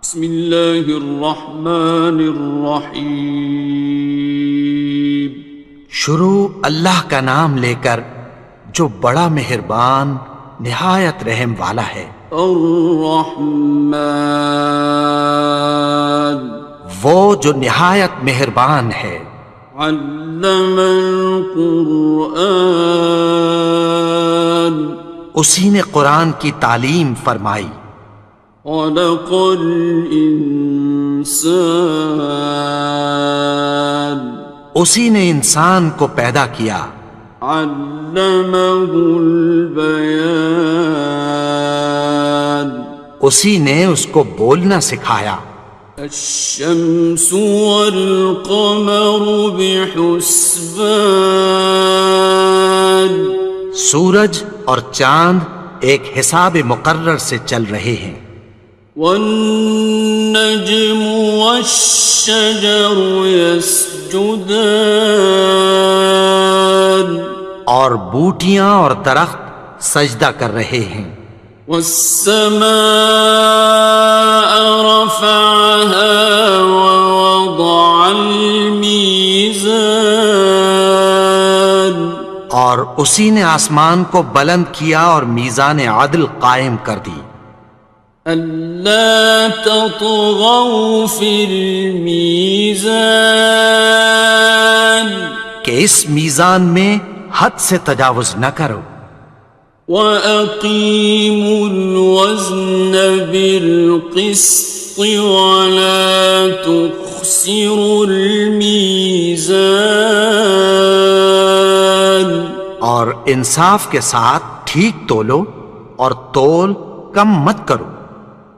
بسم اللہ الرحمن الرحیم۔ شروع اللہ کا نام لے کر جو بڑا مہربان نہایت رحم والا ہے۔ الرحمن، وہ جو نہایت مہربان ہے۔ علم القرآن، اسی نے قرآن کی تعلیم فرمائی۔ خلق الانسان، اسی نے انسان کو پیدا کیا۔ علمہ البیان، اسی نے اس کو بولنا سکھایا۔ الشمس والقمر بحسبان، سورج اور چاند ایک حساب مقرر سے چل رہے ہیں۔ والنجم والشجر يسجدان، اور بوٹیاں اور درخت سجدہ کر رہے ہیں۔ والسماء رفعها ووضع الميزان، اور اسی نے آسمان کو بلند کیا اور میزان عدل قائم کر دی۔ ألا تطغوا في الميزان، کہ اس میزان میں حد سے تجاوز نہ کرو۔ وَأَقِيمُوا الْوَزْنَ بِالْقِسْطِ وَلَا تُخْسِرُوا الْمِيزَانَ، اور انصاف کے ساتھ ٹھیک تولو اور تول کم مت کرو۔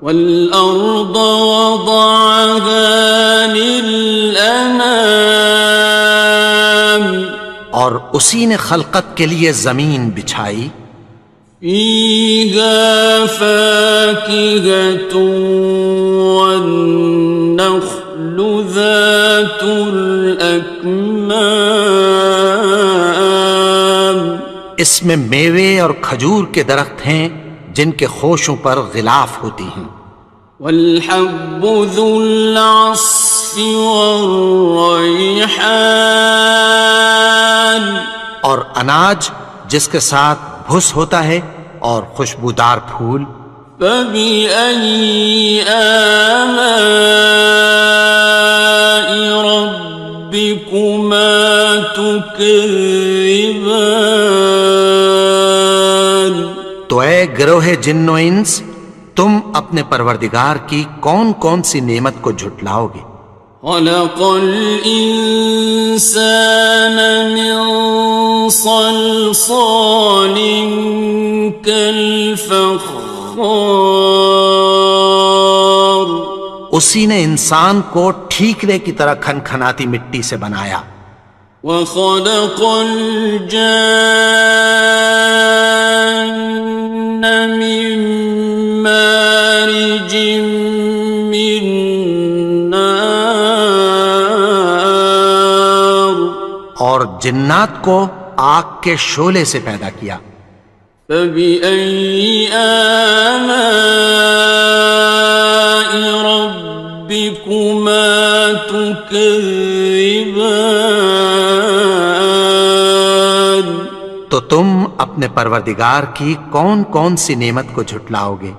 وَالْأَرْضَ وَضَعَهَا لِلْأَنَامِ، اور اسی نے خلقت کے لیے زمین بچھائی۔ فِيهَا فَاكِهَةٌ وَالنَّخْلُ ذَاتُ الْأَكْمَامِ، اس میں میوے اور کھجور کے درخت ہیں جن کے خوشوں پر غلاف ہوتی ہیں۔ وَالْحَبُّ ذُو الْعَصْفِ وَالرَّيْحَانِ، اور اناج جس کے ساتھ بھس ہوتا ہے اور خوشبودار پھول۔ فَبِأَيِّ آلَاءِ رَبِّكُمَا تُكَذِّبَانِ، تو اے گروہ جن و انس، تم اپنے پروردگار کی کون کون سی نعمت کو جھٹلاؤ گے؟ خَلَقَ الْإِنسَانَ مِنْ صَلْصَالٍ كَالْفَخَّارِ، اسی نے انسان کو ٹھیکرے کی طرح کھنکھناتی مٹی سے بنایا۔ وَخَلَقَ الْجَانَّ مِن مَّارِجٍ مِّن نَّارٍ، اور جنات کو آگ کے شعلے سے پیدا کیا۔ فَبِأَيِّ آلَاءِ رَبِّكُمَا تُكَذِّبَانِ، تو تم اپنے پروردگار کی کون کون سی نعمت کو جھٹلاؤ گے؟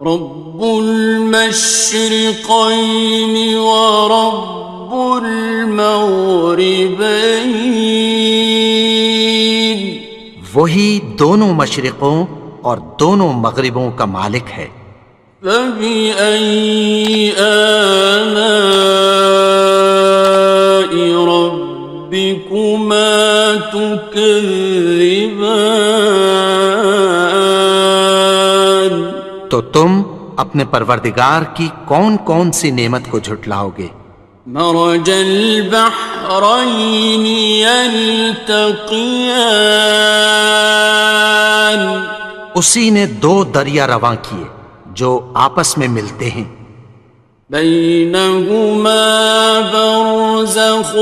رب المشرقين ورب المغربين، وہی دونوں مشرقوں اور دونوں مغربوں کا مالک ہے۔ فَبِأَيِّ آلَاءِ رَبِّكُمَا تُكَذِّبَانِ، تو تم اپنے پروردگار کی کون کون سی نعمت کو جھٹلاؤ گے؟ مرج البحرين يلتقيان، اسی نے دو دریا رواں کیے جو آپس میں ملتے ہیں۔ بينهما برزخ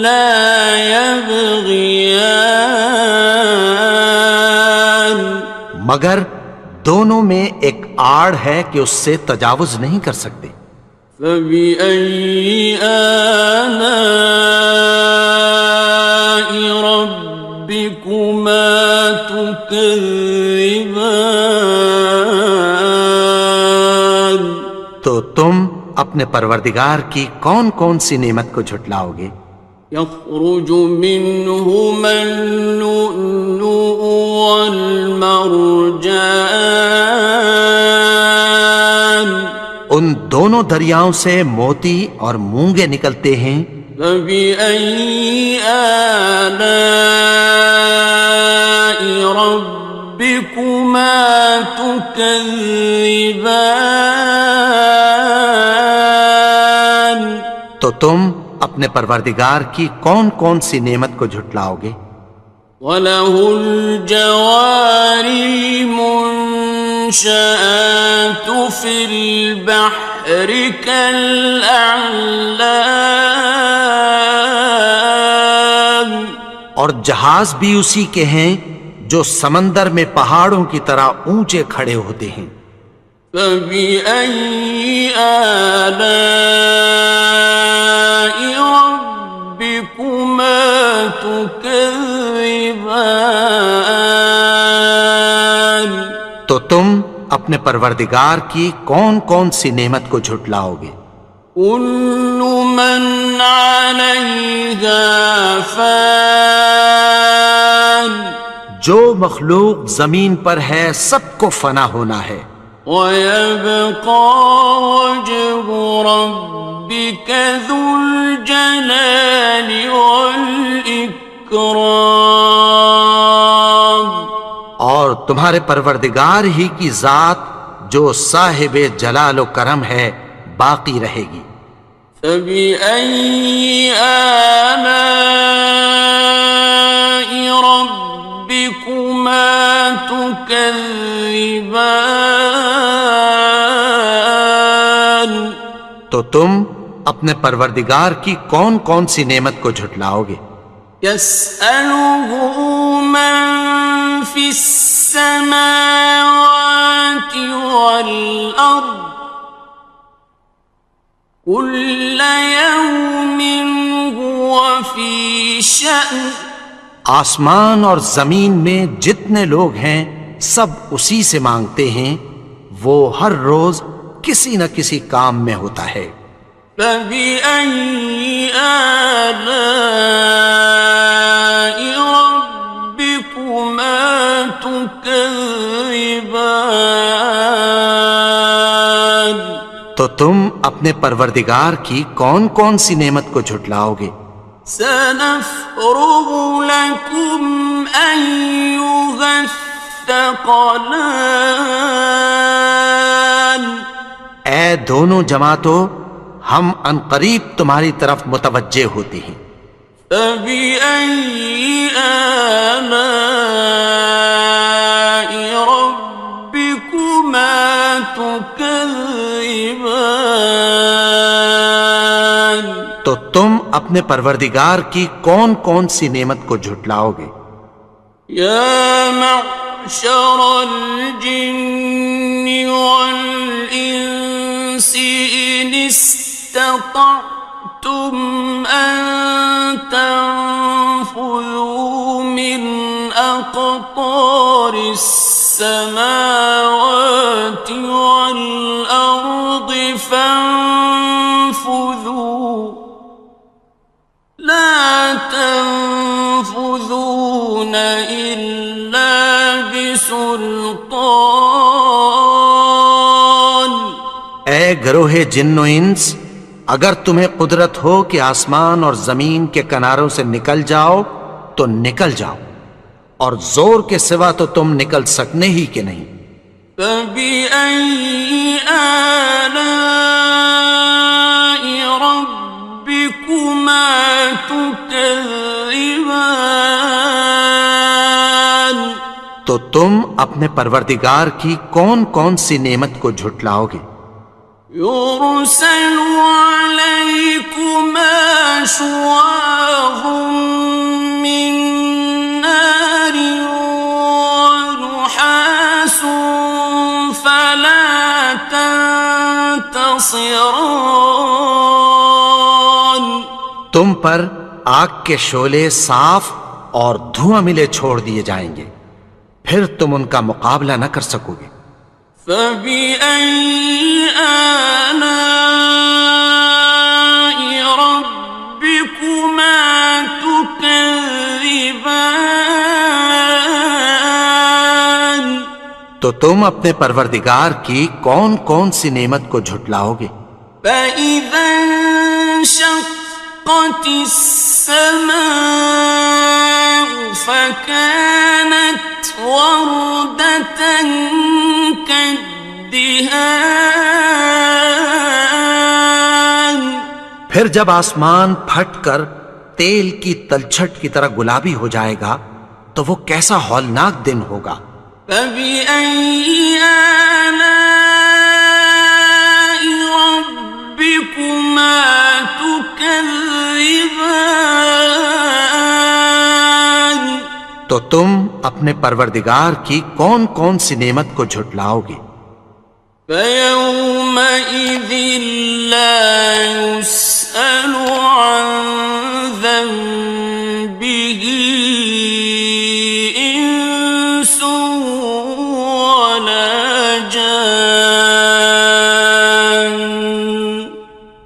لا يبغيان، مگر دونوں میں ایک آڑ ہے کہ اس سے تجاوز نہیں کر سکتے۔ فبأي آلاء ربكما تكذبان؟ تو تم اپنے پروردگار کی کون کون سی نعمت کو جھٹلاؤ گے؟ يخرج منهما اللؤلؤ والمرجان ان دونوں دریاؤں سے موتی اور مونگے نکلتے ہیں۔ فبأي آلاء ربكما تكذبان؟ تو تم اپنے پروردگار کی کون کون سی نعمت کو جھٹلاؤ گے؟ وَلَهُ الْجَوَارِ الْمُنشَآتُ فِي الْبَحْرِ كَالْأَعْلَامِ، اور جہاز بھی اسی کے ہیں جو سمندر میں پہاڑوں کی طرح اونچے کھڑے ہوتے ہیں۔ فَبِأَيِّ آلَاءِ رَبِّكُمَا تُكَذِّبَانِ؟ تو تم اپنے پروردگار کی کون کون سی نعمت کو جھٹلاؤ گے؟ كُلُّ مَنْ عَلَيْهَا فَانٍ، جو مخلوق زمین پر ہے سب کو فنا ہونا ہے۔ وَيَبْقَى وَجْهُ رَبِّكَ ذُو الْجَلَالِ وَالْإِكْرَامِ، اور تمہارے پروردگار ہی کی ذات جو صاحب جلال و کرم ہے باقی رہے گی۔ فَبِأَيِّ آلَاءِ رَبِّكُمَا تُكَذِّبَانِ؟ تو تم اپنے پروردگار کی کون کون سی نعمت کو جھٹلاؤ گے؟ يَسْأَلُهُ مَن فِي السَّمَاوَاتِ وَالْأَرْضِ كُلَّ يَوْمٍ هُوَ فِي شَأْنٍ، آسمان اور زمین میں جتنے لوگ ہیں سب اسی سے مانگتے ہیں، وہ ہر روز کسی نہ کسی کام میں ہوتا ہے۔ فَبِأَيِّ آلَاءِ رَبِّكُمَا تُكَذِّبَانِ؟ تو تم اپنے پروردگار کی کون کون سی نعمت کو جھٹلاؤ گے؟ سَنَفْرُغُ لَكُمْ أَيُّهَ الثَّقَلَانِ؟ اے دونوں جماعتوں، ہم عنقریب تمہاری طرف متوجہ ہوتے ہیں۔ فَبِأَيِّ آلَاءِ رَبِّكُمَا تُكَذِّبَانِ؟ تو تم اپنے پروردگار کی کون کون سی نعمت کو جھٹلاؤ گے؟ يَا مَعْشَرَ الْجِنِّ وَالْإِنسِ إِنِ اسْتَطَعْتُمْ أَن تَنفُذُوا مِنْ أَقْطَارِ السَّمَاوَاتِ وَالْأَرْضِ فَانفُذُوا لَا تَنفُذُونَ إِلَّا بِسُلْطَانٍ۔ اے گروہ جن و انس، اگر تمہیں قدرت ہو کہ آسمان اور زمین کے کناروں سے نکل جاؤ تو نکل جاؤ، اور زور کے سوا تو تم نکل سکنے ہی کہ نہیں۔ فَبِأَيِّ آلَاءِ رَبِّكُمَا تُكَذِّبَانِ؟ تو تم اپنے پروردگار کی کون کون سی نعمت کو جھٹلاؤ گے؟ يُرْسَلُ عَلَيْكُمَا شُوَاظٌ مِّن نَّارٍ وَنُحَاسٌ فَلَا خصران. تم پر آگ کے شعلے صاف اور دھواں ملے چھوڑ دیے جائیں گے، پھر تم ان کا مقابلہ نہ کر سکو گے۔ فبأي آلاء ربكما تكذبان. تو تم اپنے پروردگار کی کون کون سی نعمت کو جھٹلاؤ گے؟ فإذا انشقت السماء فكانت وردة كالدهان. پھر جب آسمان پھٹ کر تیل کی تلچھٹ کی طرح گلابی ہو جائے گا تو وہ کیسا ہولناک دن ہوگا۔ فبأي آلاء ربكما تكذبان. تو تم اپنے پروردگار کی کون کون سی نعمت کو جھٹلاؤ گے؟ فيومئذ لا يسأل عن ذنبه إنس ولا جان.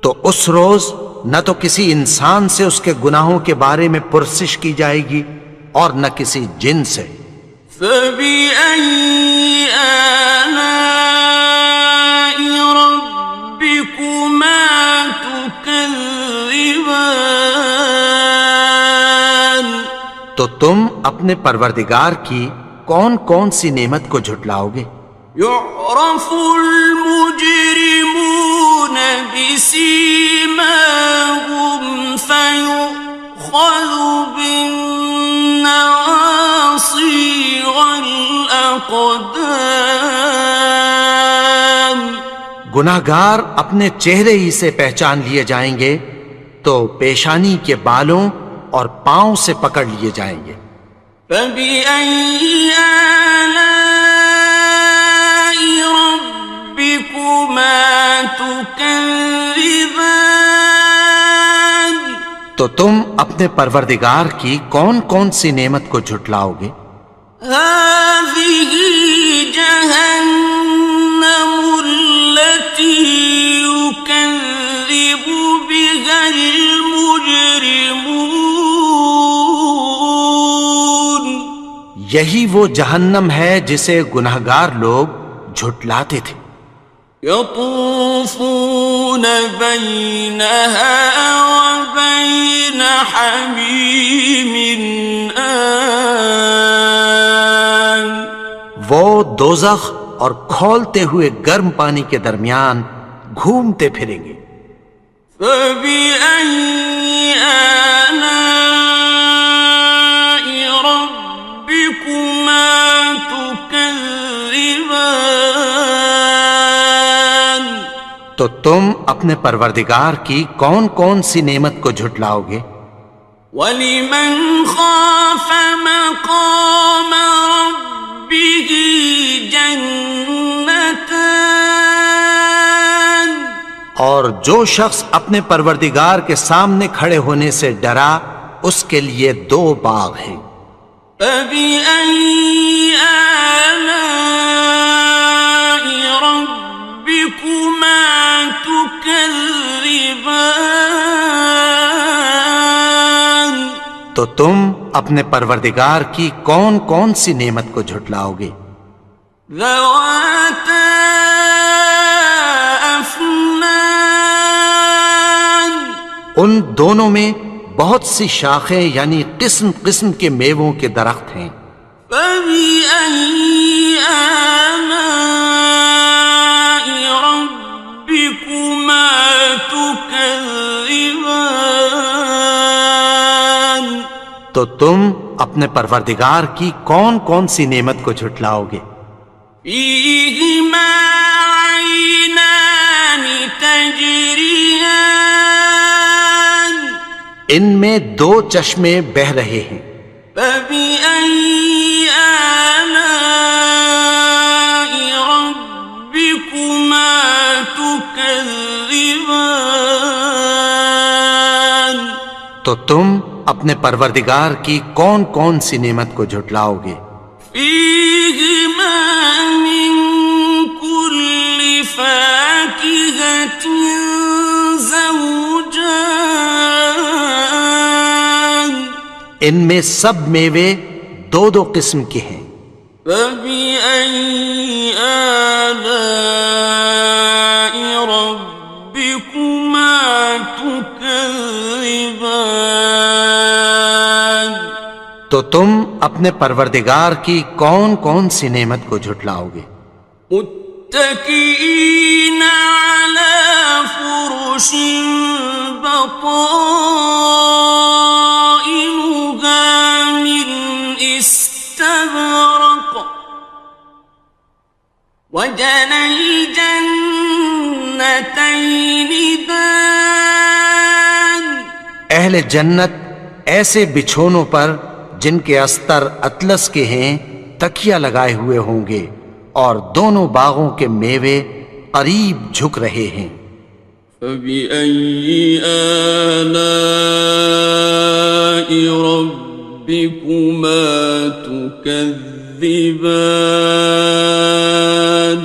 تو اس روز نہ تو کسی انسان سے اس کے گناہوں کے بارے میں پرسش کی جائے گی اور نہ کسی جن سے۔ فبأي آلاء ربكما تكذبان. تو تم اپنے پروردگار کی کون کون سی نعمت کو جھٹلاؤ گے؟ يعرف المجرمون بسيماهم فيؤخذ بالنواصي والأقدام. گناہگار اپنے چہرے ہی سے پہچان لیے جائیں گے تو پیشانی کے بالوں اور پاؤں سے پکڑ لیے جائیں گے۔ فبأي آلاء ربكما تكذبان. تو تم اپنے پروردگار کی کون کون سی نعمت کو جھٹلاؤ گے؟ هذه جهنم التي يكذب بها المجرمون. یہی وہ جہنم ہے جسے گناہگار لوگ جھٹلاتے تھے۔ يطوفون بينها وبين حميم آن. وہ دوزخ اور کھولتے ہوئے گرم پانی کے درمیان گھومتے پھریں گے۔ فبأي آلاء ربكما تكذبان. تو تم اپنے پروردگار کی کون کون سی نعمت کو جھٹلاؤ گے؟ وَلِمَنْ خَافَ مَقَامَ رَبِّهِ جَنَّتَانِ. اور جو شخص اپنے پروردگار کے سامنے کھڑے ہونے سے ڈرا اس کے لیے دو باغ ہیں۔ فَبِأَيِّ آلَاءِ رَبِّكُمَا تُكَذِّبَانِ. تو تم اپنے پروردگار کی کون کون سی نعمت کو جھٹلاؤ گے؟ ذَوَاتَا أَفْنَانٍ. ان دونوں میں بہت سی شاخیں یعنی قسم قسم کے میووں کے درخت ہیں۔ فَبِأَيِّ آلَاءِ رَبِّكُمَا تُكَذِّبَانِ. تو تم اپنے پروردگار کی کون کون سی نعمت کو جھٹلاؤ گے؟ فِيهِمَا عَيْنَانِ تَجْرِيَانِ. ان میں دو چشمے بہہ رہے ہیں۔ فَبِأَيِّ آلَاءِ رَبِّكُمَا تُكَذِّبَانِ. تم اپنے پروردگار کی کون کون سی نعمت کو جھٹلاؤ گے؟ فيهما من كل فاكهة زوجان ان میں سب میوے دو دو قسم کے ہیں۔ فبأي آلاء ربكما تكذبان تو تم اپنے پروردگار کی کون کون سی نعمت کو جھٹلاؤ گے؟ متكئين على فرش بطائنها من استبرق وجنى الجنتين دان اہل جنت ایسے بچھونوں پر جن کے استر اطلس کے ہیں تکیہ لگائے ہوئے ہوں گے، اور دونوں باغوں کے میوے قریب جھک رہے ہیں۔ فبأي آلاء ربكما تكذبان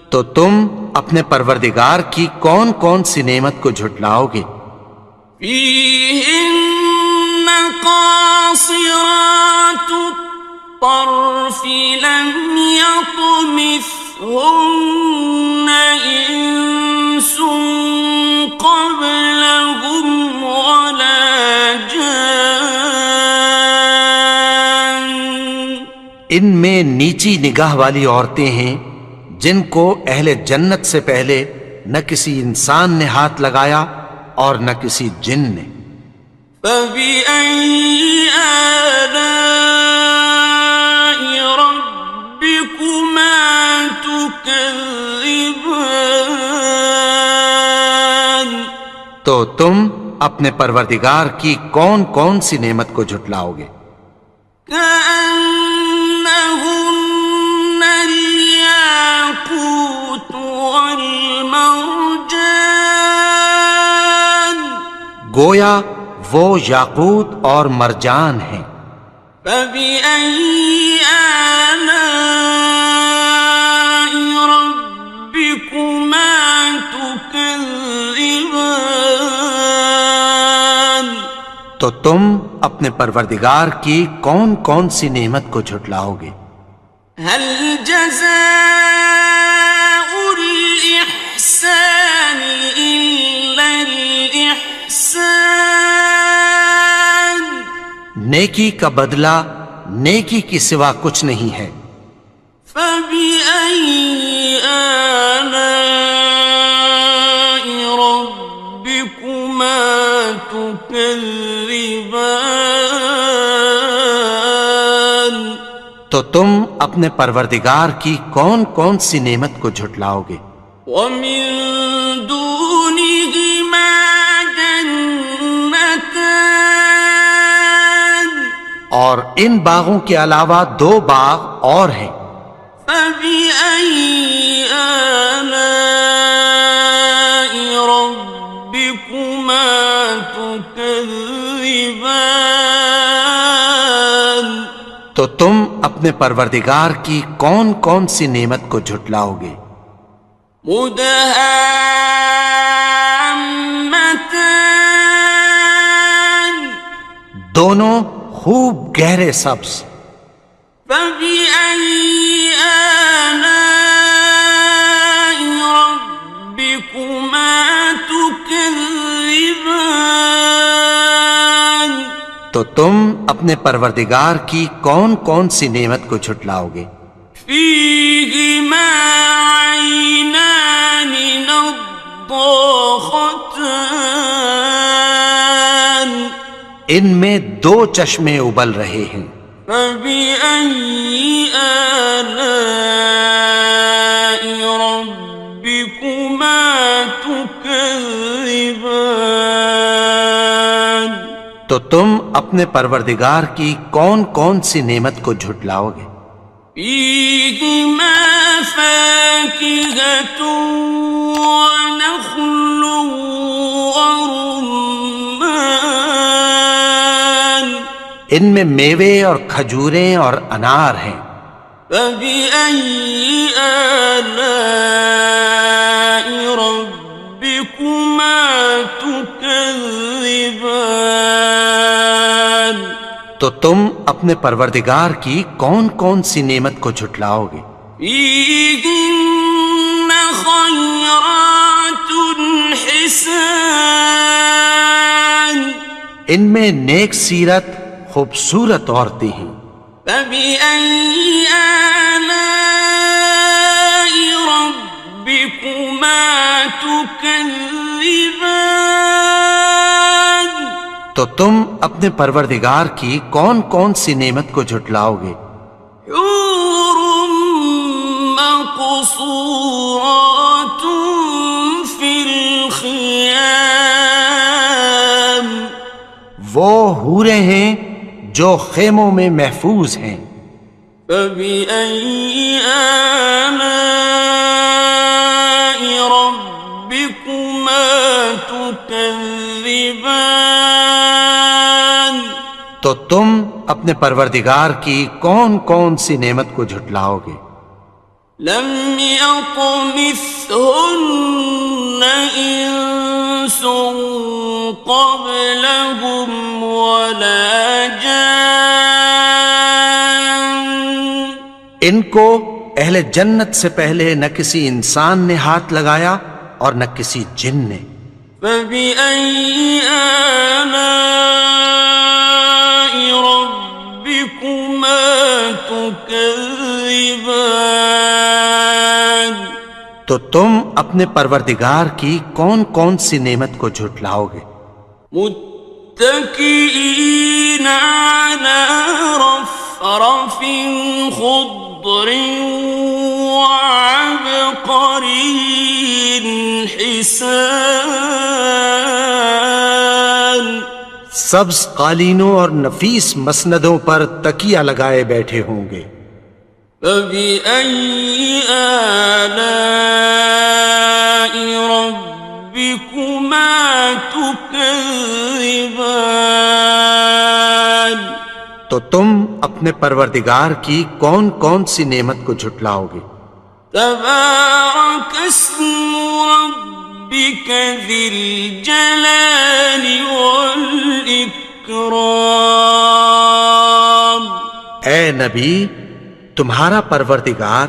تو تم اپنے پروردگار کی کون کون سی نعمت کو جھٹلاؤ گے؟ فيهن قاصرات الطرف لم يطمثهن إنس قبلهم ولا جان ان میں نیچی نگاہ والی عورتیں ہیں جن کو اہل جنت سے پہلے نہ کسی انسان نے ہاتھ لگایا اور نہ کسی جن نے۔ فبأي آلاء ربكما تكذبان تو تم اپنے پروردگار کی کون کون سی نعمت کو جھٹلاؤ گے؟ كأنهن الياقوت والمرجان گویا وہ یاقوت اور مرجان ہیں۔ فبأي آلاء ربكما تكذبان تو تم اپنے پروردگار کی کون کون سی نعمت کو جھٹلاؤ گے؟ هل جزاء الإحسان إلا الإحسان نیکی کا بدلہ نیکی کی سوا کچھ نہیں ہے۔ فبأي آلاء ربكما تكذبان تو تم اپنے پروردگار کی کون کون سی نعمت کو جھٹلاؤ گے؟ ومن دونهما جنتان اور ان باغوں کے علاوہ دو باغ اور ہیں۔ فبأي آلاء ربكما تكذبان تو تم اپنے پروردگار کی کون کون سی نعمت کو جھٹلاؤ گے؟ مدهامتان دونوں خوب گہرے سبز۔ فبأي آلاء ربكما تكذبان تو تم اپنے پروردگار کی کون کون سی نعمت کو جھٹلاؤ گے؟ فيهما عينان نضاختان ان میں دو چشمے ابل رہے ہیں۔ فبأي آلاء ربكما تكذبان تو تم اپنے پروردگار کی کون کون سی نعمت کو جھٹلاؤ گے؟ فيهما فاكهة ونخل ورمان ان میں میوے اور کھجوریں اور انار ہیں۔ فبأي آلاء ربكما تكذبان؟ تو تم اپنے پروردگار کی کون کون سی نعمت کو جھٹلاؤ گے؟ فيهن خيرات حسان، ان میں نیک سیرت خوبصورت عورتیں ہیں۔ فبأي آلاء ربكما تكذبان؟ تو تم اپنے پروردگار کی کون کون سی نعمت کو جھٹلاؤ گے؟ حور مقصورات في الخيام، وہ حوریں ہیں جو خیموں میں محفوظ ہیں۔ فبأي آلاء ربكما تكذبان؟ تو تم اپنے پروردگار کی کون کون سی نعمت کو جھٹلاؤ گے؟ لم يطمثهن إنس قبلهم ولا جان، ان کو اہل جنت سے پہلے نہ کسی انسان نے ہاتھ لگایا اور نہ کسی جن نے۔ فبأي آلاء ربكما تكذبان؟ تو تم اپنے پروردگار کی کون کون سی نعمت کو جھٹلاؤ گے؟ متكئين على رفرف خضر وعبقري حسان، سبز قالینوں اور نفیس مسندوں پر تکیہ لگائے بیٹھے ہوں گے۔ فبأي آلاء ربكما تكذبان؟ تو تم اپنے پروردگار کی کون کون سی نعمت کو جھٹلاؤ گے؟ تبارك اسم ربك ذي الجلال والإكرام۔ اے نبی، تمہارا پروردگار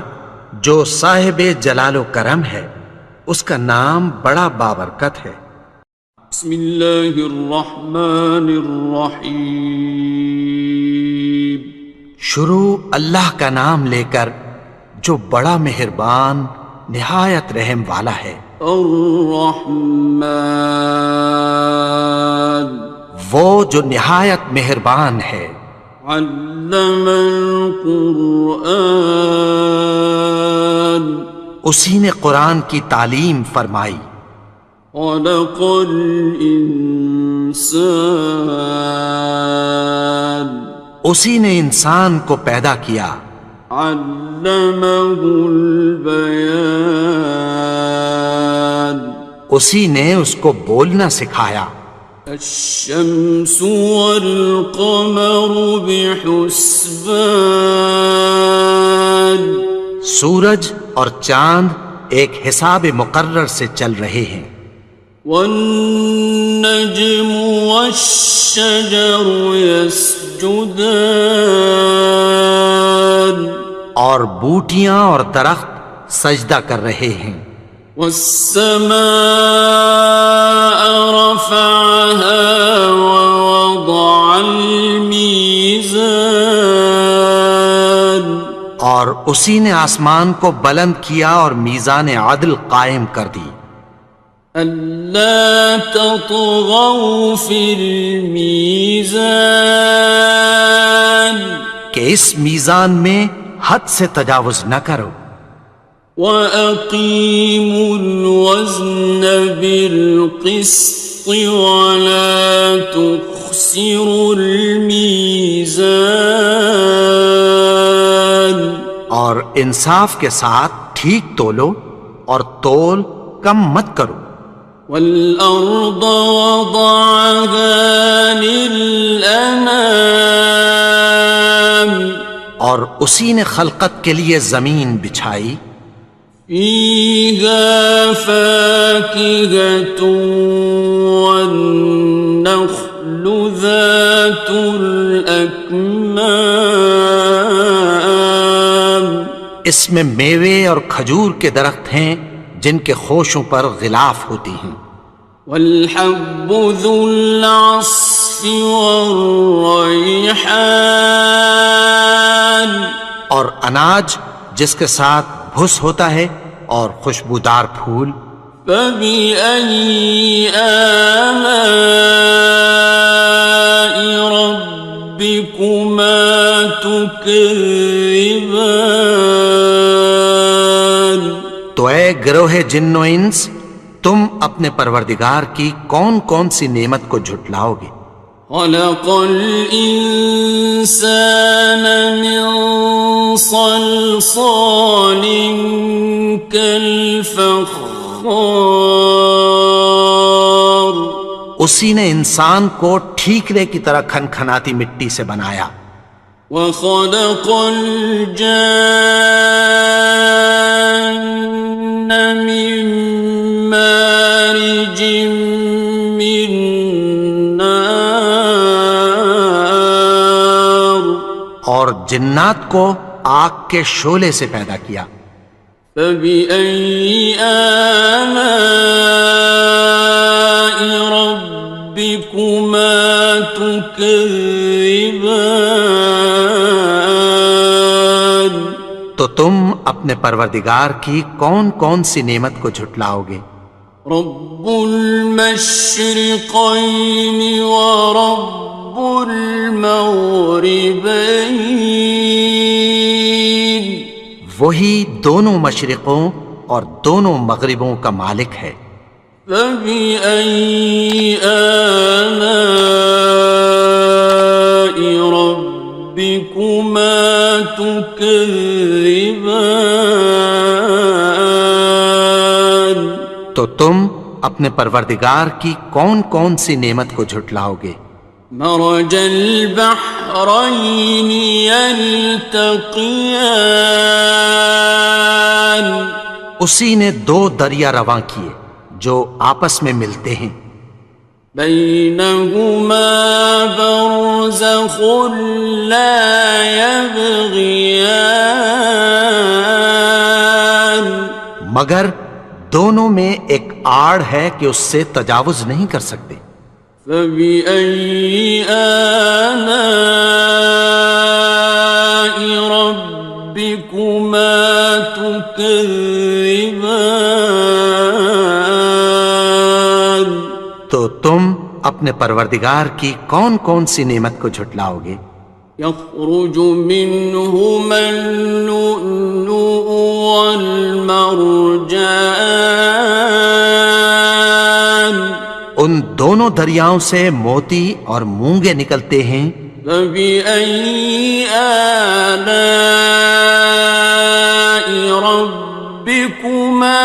جو صاحب جلال و کرم ہے، اس کا نام بڑا بابرکت ہے۔ بسم اللہ الرحمن الرحیم، شروع اللہ کا نام لے کر جو بڑا مہربان نہایت رحم والا ہے۔ الرحمن، وہ جو نہایت مہربان ہے۔ علم القرآن، اسی نے قرآن کی تعلیم فرمائی۔ خلق الانسان، اسی نے انسان کو پیدا کیا۔ علمہ البیان، اسی نے اس کو بولنا سکھایا۔ الشمس والقمر بحسبان، سورج اور چاند ایک حساب مقرر سے چل رہے ہیں۔ والنجم والشجر يسجدان، اور بوٹیاں اور درخت سجدہ کر رہے ہیں۔ والسماء رفعها ووضع الميزان، اور اسی نے آسمان کو بلند کیا اور میزان عدل قائم کر دی۔ ألا تطغوا في الميزان، کہ اس میزان میں حد سے تجاوز نہ کرو۔ وَأَقِيمُوا الْوَزْنَ بِالْقِسْطِ وَلَا تُخْسِرُوا الْمِيزَانَ، اور انصاف کے ساتھ ٹھیک تولو اور تول کم مت کرو۔ وَالْأَرْضَ وَضَعَهَا لِلْأَنَامِ، اور اسی نے خلقت کے لیے زمین بچھائی، فيها فاكهة والنخل ذات الأكمام، اس میں میوے اور کھجور کے درخت ہیں جن کے خوشوں پر غلاف ہوتی ہیں، والحب ذو العصف والریحان، اور اناج جس کے ساتھ بھس ہوتا ہے اور خوشبودار پھول، فبأي آلاء ربكما تكذبان۔ تو اے گروہ جن و انس، تم اپنے پروردگار کی کون کون سی نعمت کو جھٹلاؤ گے؟ خلق الإنسان من صلصال كالفخار، اسی نے انسان کو ٹھیکرے کی طرح کھنکھناتی مٹی سے بنایا، وخلق الجان من مارج من نار، اور جنات کو آگ کے شعلے سے پیدا کیا، فبأي آلاء ربكما تكذبان۔ تو تم اپنے پروردگار کی کون کون سی نعمت کو جھٹلاؤ گے؟ رب المشرقين ورب المغربين، وہی دونوں مشرقوں اور دونوں مغربوں کا مالک ہے، فبأي آلاء ربكما تكذبان۔ تو تم اپنے پروردگار کی کون کون سی نعمت کو جھٹلاؤ گے؟ مرج البحرين يلتقيان، اسی نے دو دریا رواں کیے جو آپس میں ملتے ہیں، بينهما برزخ لا يبغيان، مگر دونوں میں ایک آڑ ہے کہ اس سے تجاوز نہیں کر سکتے، فبأي آلاء ربكما تكذبان۔ تو تم اپنے پروردگار کی کون کون سی نعمت کو جھٹلاؤ گے؟ يخرج منهما اللؤلؤ والمرجان، ان دونوں دریاؤں سے موتی اور مونگے نکلتے ہیں، فبأي آلاء ربكما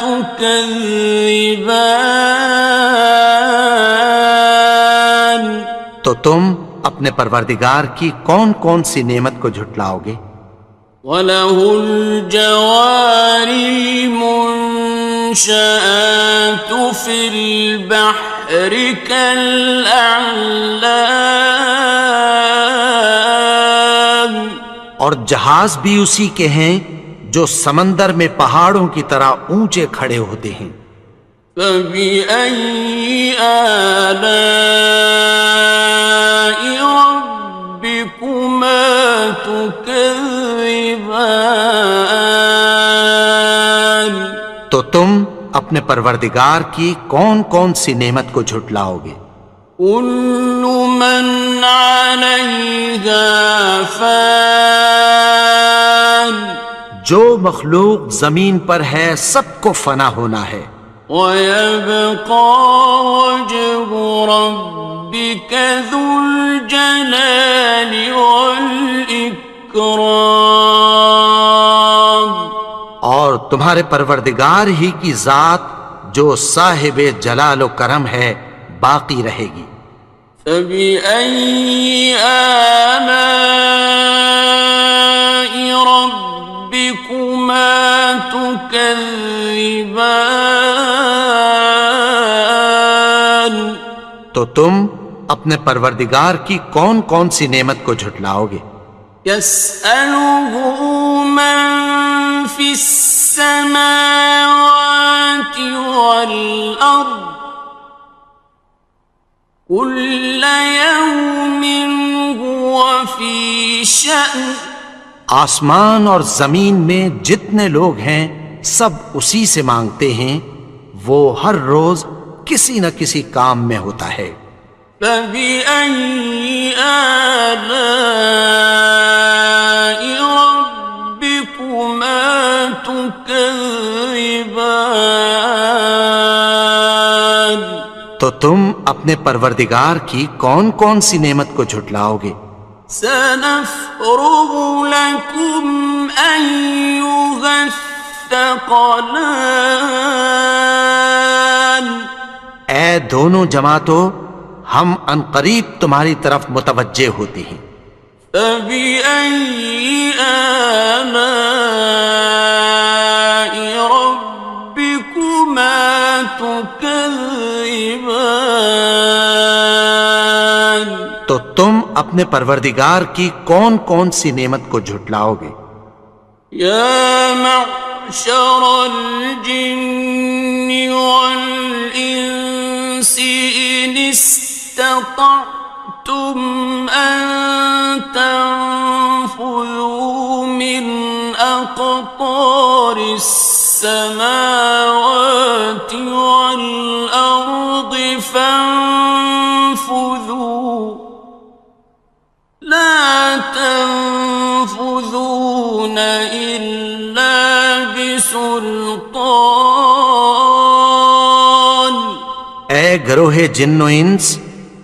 تكذبان۔ تو تم اپنے پروردگار کی کون کون سی نعمت کو جھٹلاؤ گے؟ وَلَهُ الْجَوَارِ الْمُنشَآتُ فِي الْبَحْرِ كَالْأَعْلَامِ، اور جہاز بھی اسی کے ہیں جو سمندر میں پہاڑوں کی طرح اونچے کھڑے ہوتے ہیں، فَبِأَيِّ آلَاءِ رَبِّكُمَا تُكَذِّبَانِ۔ تو تم اپنے پروردگار کی کون کون سی نعمت کو جھٹلاؤ گے؟ كل من عليها فان، جو مخلوق زمین پر ہے سب کو فنا ہونا ہے، ويبقى وجه ربك ذو الجلال والإكرام، اور تمہارے پروردگار ہی کی ذات جو صاحب جلال و کرم ہے باقی رہے گی، فبأي آلاء ربكما تكذبان؟ تو تم اپنے پروردگار کی کون کون سی نعمت کو جھٹلاؤ گے؟ يسأله من في السماوات والأرض كل يوم هو في شأن. آسمان اور زمین میں جتنے لوگ ہیں سب اسی سے مانگتے ہیں، وہ ہر روز کسی نہ کسی کام میں ہوتا ہے۔ فبأي آلاء ربكما تكذبان؟ تو تم اپنے پروردگار کی کون کون سی نعمت کو جھٹلاؤ گے؟ سنفرغ لكم أيها الثقلان. اے دونوں جماعتوں، ہم عنقریب تمہاری طرف متوجہ ہوتے ہیں۔ فبأي آلاء ربكما تكذبان؟ تو تم اپنے پروردگار کی کون کون سی نعمت کو جھٹلاؤ گے؟ یا معشر الجن والانس ان استطعتم ان تنفذوا من اقطار السماوات والارض فانفذوا لا تنفذون إلا بسلطان. اے گروہ جن و انس،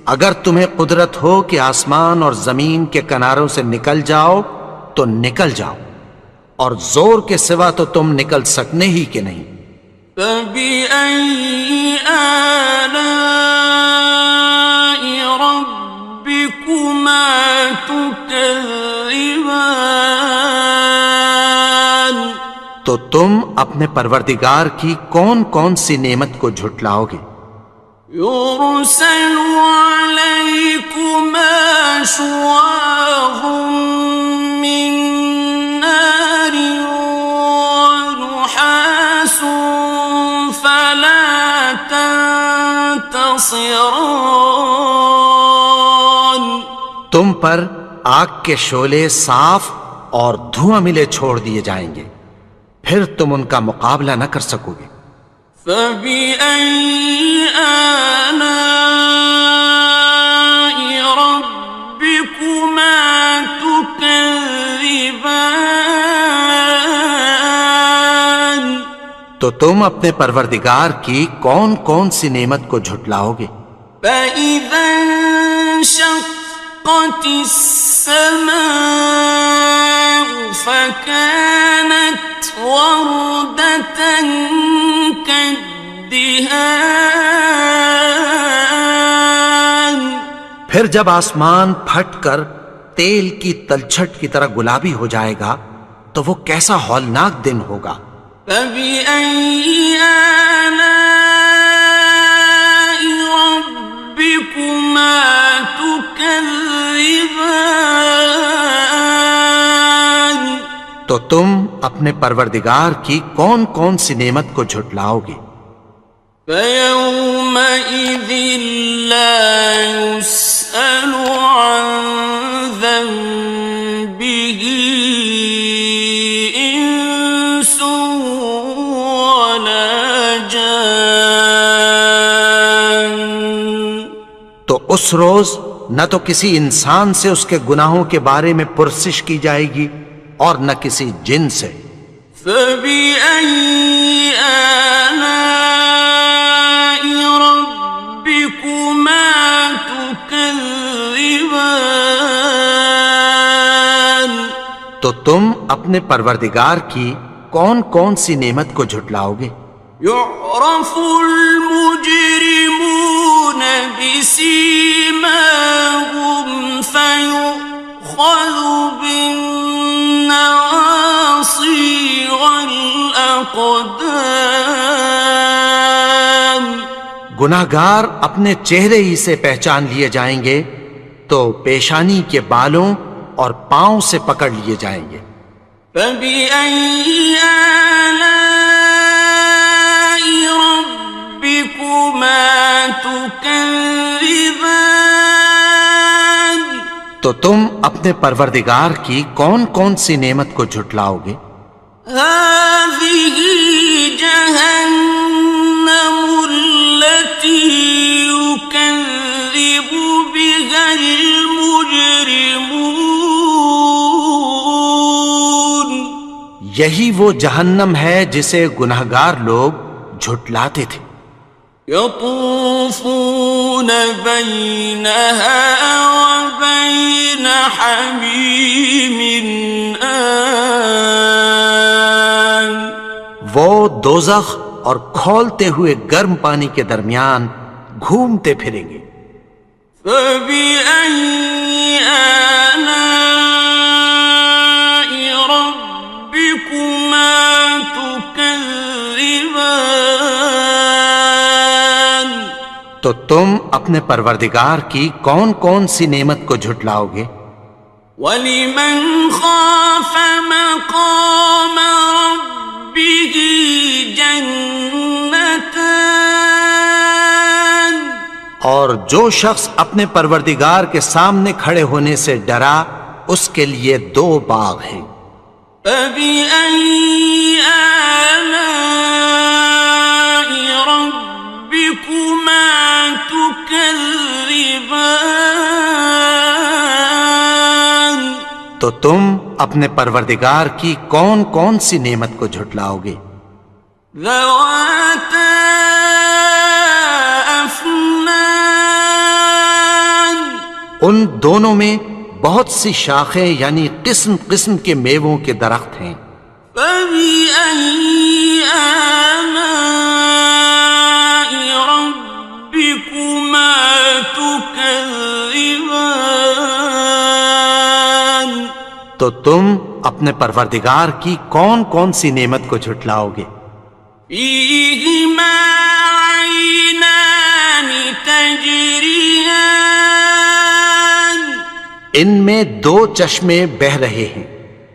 اگر تمہیں قدرت ہو کہ آسمان اور زمین کے کناروں سے نکل جاؤ تو نکل جاؤ، اور زور کے سوا تو تم نکل سکنے ہی کہ نہیں۔ فبأي آلاء ربكما تكذبان؟ تو تم اپنے پروردگار کی کون کون سی نعمت کو جھٹلاؤ گے؟ يرسل عليكما شواظ من نار ونحاس فلا تنتصران. تم پر آگ کے شعلے صاف اور دھواں ملے چھوڑ دیے جائیں گے، پھر تم ان کا مقابلہ نہ کر سکو گے۔ فبأي آلاء ربكما تكذبان؟ تو تم اپنے پروردگار کی کون کون سی نعمت کو جھٹلاؤ گے؟ فإذا انشقت السماء فكانت وردة كالدهان. پھر جب آسمان پھٹ کر تیل کی تلچھٹ کی طرح گلابی ہو جائے گا تو وہ کیسا ہولناک دن ہوگا۔ فبأي آلاء ربكما تكذبان؟ تو تم اپنے پروردگار کی کون کون سی نعمت کو جھٹلاؤ گے؟ فيومئذ لا يسأل عن ذنبه إنس ولا جان. تو اس روز نہ تو کسی انسان سے اس کے گناہوں کے بارے میں پرسش کی جائے گی اور نہ کسی جن سے۔ فبأي آلاء ربكما تكذبان؟ تو تم اپنے پروردگار کی کون کون سی نعمت کو جھٹلاؤ گے؟ يعرف المجرمون بسيماهم گناہگار اپنے چہرے ہی سے پہچان لیے جائیں گے تو پیشانی کے بالوں اور پاؤں سے پکڑ لیے جائیں گے۔ فَبِأَيِّ آلَاءِ رَبِّكُمَا تُكَذِّبَانِ؟ تو تم اپنے پروردگار کی کون کون سی نعمت کو جھٹلاؤ گے؟ هَٰذِهِ جَهَنَّمُ الَّتِي يُكَذِّبُ بِهَا الْمُجْرِمُونَ۔ یہی وہ جہنم ہے جسے گناہگار لوگ جھٹلاتے تھے۔ يطوفون بينها وبين حميم آن۔ وہ دوزخ اور کھولتے ہوئے گرم پانی کے درمیان گھومتے پھریں گے۔ فبأي آلاء ربكما تكذبان؟ تو تم اپنے پروردگار کی کون کون سی نعمت کو جھٹلاؤ گے؟ وَلِمَنْ خَافَ مَقَامَ رَبِّهِ جَنَّتَانِ؟ اور جو شخص اپنے پروردگار کے سامنے کھڑے ہونے سے ڈرا اس کے لیے 2 باغ ہیں۔ فَبِأَيِّ آلَاءِ رَبِّكُمَا تُكَذِّبَانِ؟ تو تم اپنے پروردگار کی کون کون سی نعمت کو جھٹلاؤ گے؟ ذَوَاتَا أَفْنَانٍ؟ ان دونوں میں بہت سی شاخیں یعنی قسم قسم کے میووں کے درخت ہیں۔ فَبِأَيِّ آلَاءِ رَبِّكُمَا تُكَذِّبَانِ؟ تو تم اپنے پروردگار کی کون کون سی نعمت کو جھٹلاؤ گے؟ فِيهِمَا عَيْنَانِ تَجْرِيَانِ؟ ان میں 2 چشمے بہہ رہے ہیں۔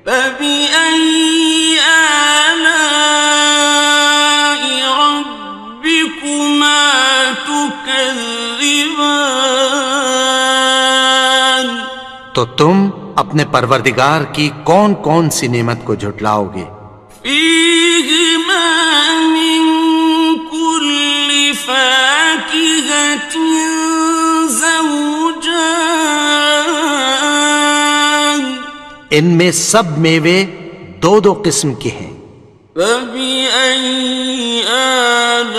فَبِأَيِّ آلَاءِ رَبِّكُمَا تُكَذِّبَانِ؟ تو تم اپنے پروردگار کی کون کون سی نعمت کو جھٹلاؤ گے؟ فِيهِمَا مِن كُلِّ فَاكِهَةٍ زَوْجَانِ؟ ان میں سب میوے 2 قسم کے ہیں۔ فَبِأَيِّ آلَاءِ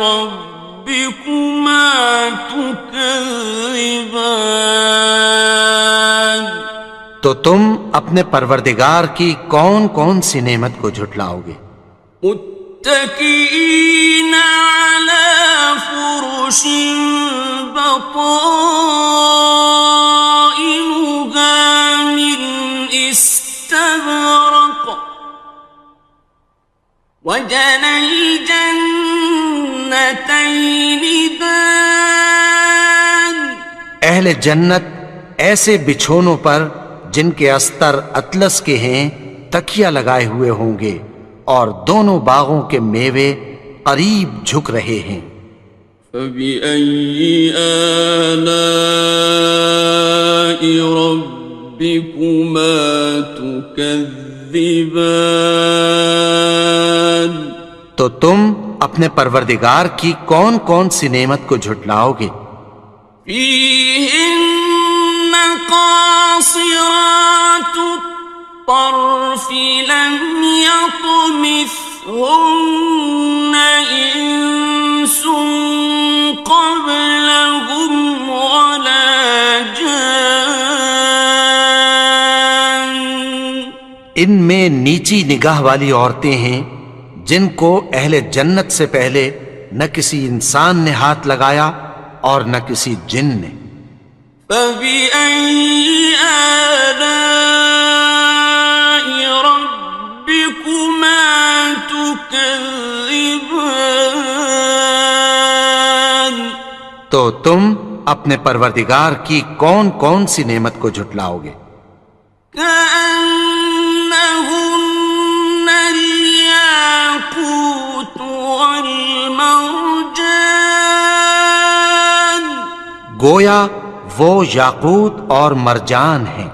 رَبِّكُمَا تُكَذِّبَانِ؟ تو تم اپنے پروردگار کی کون کون سی نعمت کو جھٹلاؤ گے؟ متكئين على فرش بطائنها من استبرق وجنى الجنتين دان۔ اہل جنت ایسے بچھونوں پر جن کے استر اطلس کے ہیں تکیہ لگائے ہوئے ہوں گے اور دونوں باغوں کے میوے قریب جھک رہے ہیں۔ فَبِأَيِّ آلَاءِ رَبِّكُمَا تُكَذِّبَانِ؟ تو تم اپنے پروردگار کی کون کون سی نعمت کو جھٹلاؤ گے؟ فِيهِنَّ قَاصِرَاتُ الطَّرْفِ لَمْ يَطْمِثْهُنَّ إِنسٌ قَبْلَهُمْ وَلَا جَانٌّ۔ ان میں نیچی نگاہ والی عورتیں ہیں جن کو اہل جنت سے پہلے نہ کسی انسان نے ہاتھ لگایا اور نہ کسی جن نے۔ فَبِأَيِّ آلَاءِ رَبِّكُمَا تُكَذِّبَانِ؟ تو تم اپنے پروردگار کی کون کون سی نعمت کو جھٹلاؤ گے؟ كأنهن الياقوت والمرجان گویا وہ یاقوت اور مرجان ہیں۔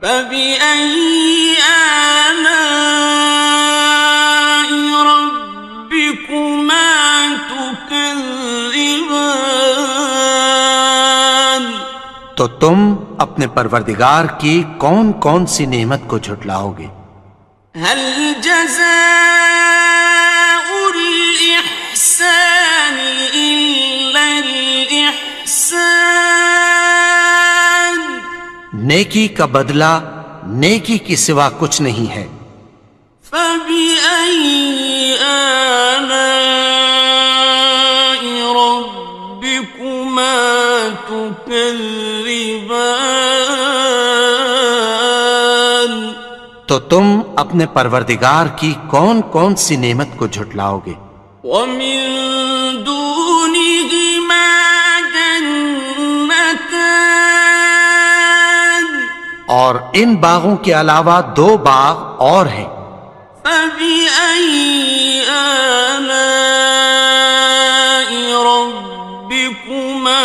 فبأي آلاء ربكما تكذبان تو تم اپنے پروردگار کی کون کون سی نعمت کو جھٹلاؤ گے؟ هل جزاء الإحسان إلا الإحسان نیکی کا بدلہ نیکی کی سوا کچھ نہیں ہے۔ فبأي آلاء ربكما تكذبان تو تم اپنے پروردگار کی کون کون سی نعمت کو جھٹلاؤ گے؟ ومن دونهما جنتان اور ان باغوں کے علاوہ دو باغ اور ہیں۔ فبأي آلاء ربكما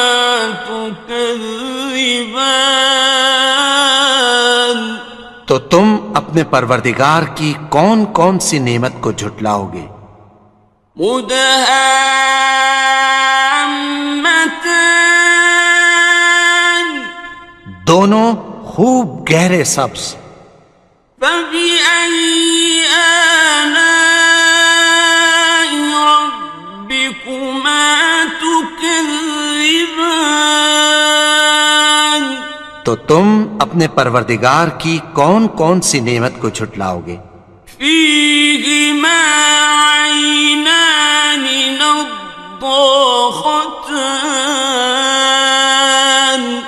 تكذبان تو تم اپنے پروردگار کی کون کون سی نعمت کو جھٹلاؤ گے؟ مدهامتان دونوں خوب گہرے سبز۔ فبأي آلاء ربكما تكذبان تو تم اپنے پروردگار کی کون کون سی نعمت کو جھٹلاؤ گے؟ فيهما عينان نضاختان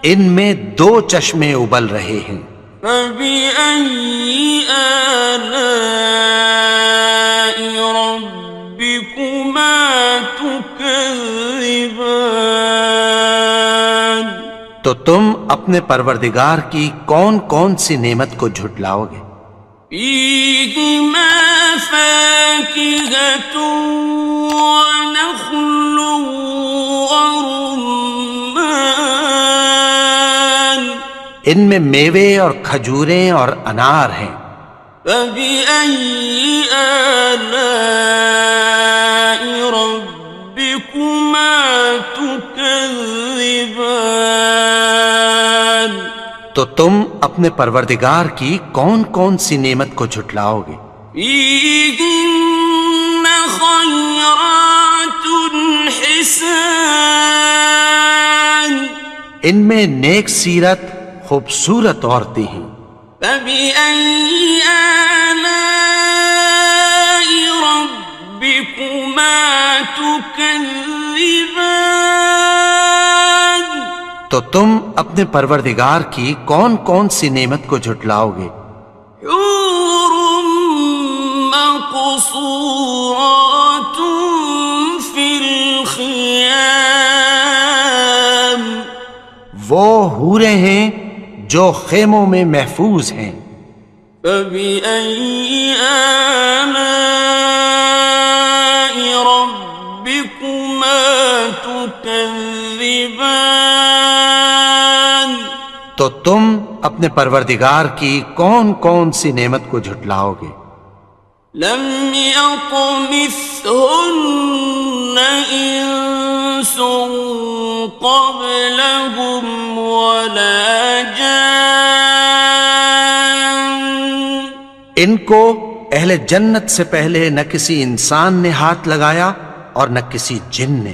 ان میں دو چشمے ابل رہے ہیں۔ فبأي آلاء ربكما تكذبان تو تم اپنے پروردگار کی کون کون سی نعمت کو جھٹلاؤ گے؟ فيهما فاكهة ونخل ورمان ان میں میوے اور کھجوریں اور انار ہیں۔ فبأي آلاء ربكما تكذبان تو تم اپنے پروردگار کی کون کون سی نعمت کو جھٹلاؤ گے؟ فيهن خيرات حسان ان میں نیک سیرت خوبصورت عورتیں ہیں۔ فبأي آلاء ربكما تكذبان تو تم اپنے پروردگار کی کون کون سی نعمت کو جھٹلاؤ گے؟ حور مقصورات في الخيام وہ حوریں ہیں جو خیموں میں محفوظ ہیں۔ فبأي آلاء ربكما تكذبان تو تم اپنے پروردگار کی کون کون سی نعمت کو جھٹلاؤ گے؟ لم يطمثهن إنس قبلهم ولا جان ان کو اہل جنت سے پہلے نہ کسی انسان نے ہاتھ لگایا اور نہ کسی جن نے۔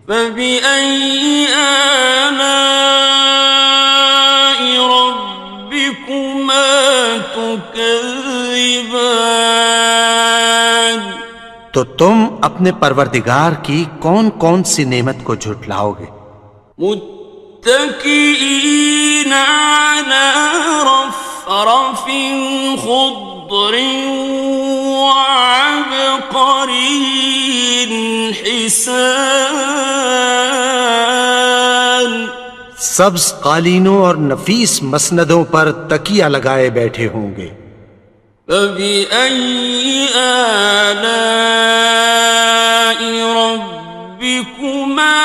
فبأي آلاء ربكما تكذبان تو تم اپنے پروردگار کی کون کون سی نعمت کو جھٹلاؤ گے؟ متكئين على رفرف خضر وعبقري حسان سبز قالینوں اور نفیس مسندوں پر تکیہ لگائے بیٹھے ہوں گے. فبأي آلاء ربكما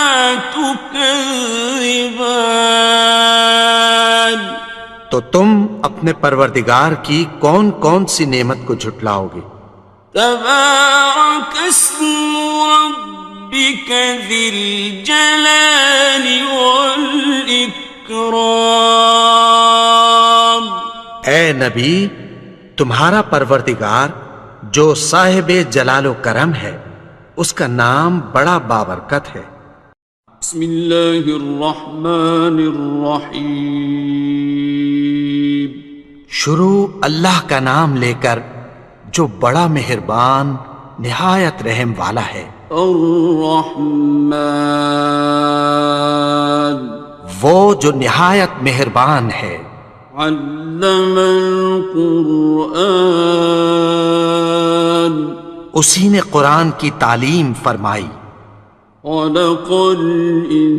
تكذبان. تو تم اپنے پروردگار کی کون کون سی نعمت کو جھٹلاؤ گے؟ تبارك اسم ربك ذي الجلال والإكرام. اے نبی، تمہارا پروردگار جو صاحب جلال و کرم ہے، اس کا نام بڑا بابرکت ہے. بسم اللہ الرحمن الرحیم. شروع اللہ کا نام لے کر جو بڑا مہربان نہایت رحم والا ہے. الرحمن وہ جو نہایت مہربان ہے. علم القرآن اسی نے قرآن کی تعلیم فرمائی. خلق الانسان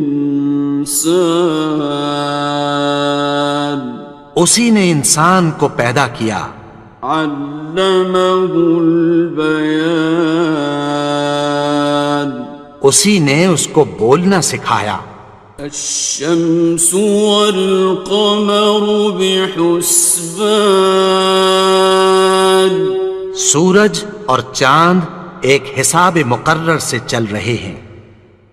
اسی نے انسان کو پیدا کیا. علمہ البیان اسی نے اس کو بولنا سکھایا. الشمس والقمر بحسبان سورج اور چاند ایک حساب مقرر سے چل رہے ہیں.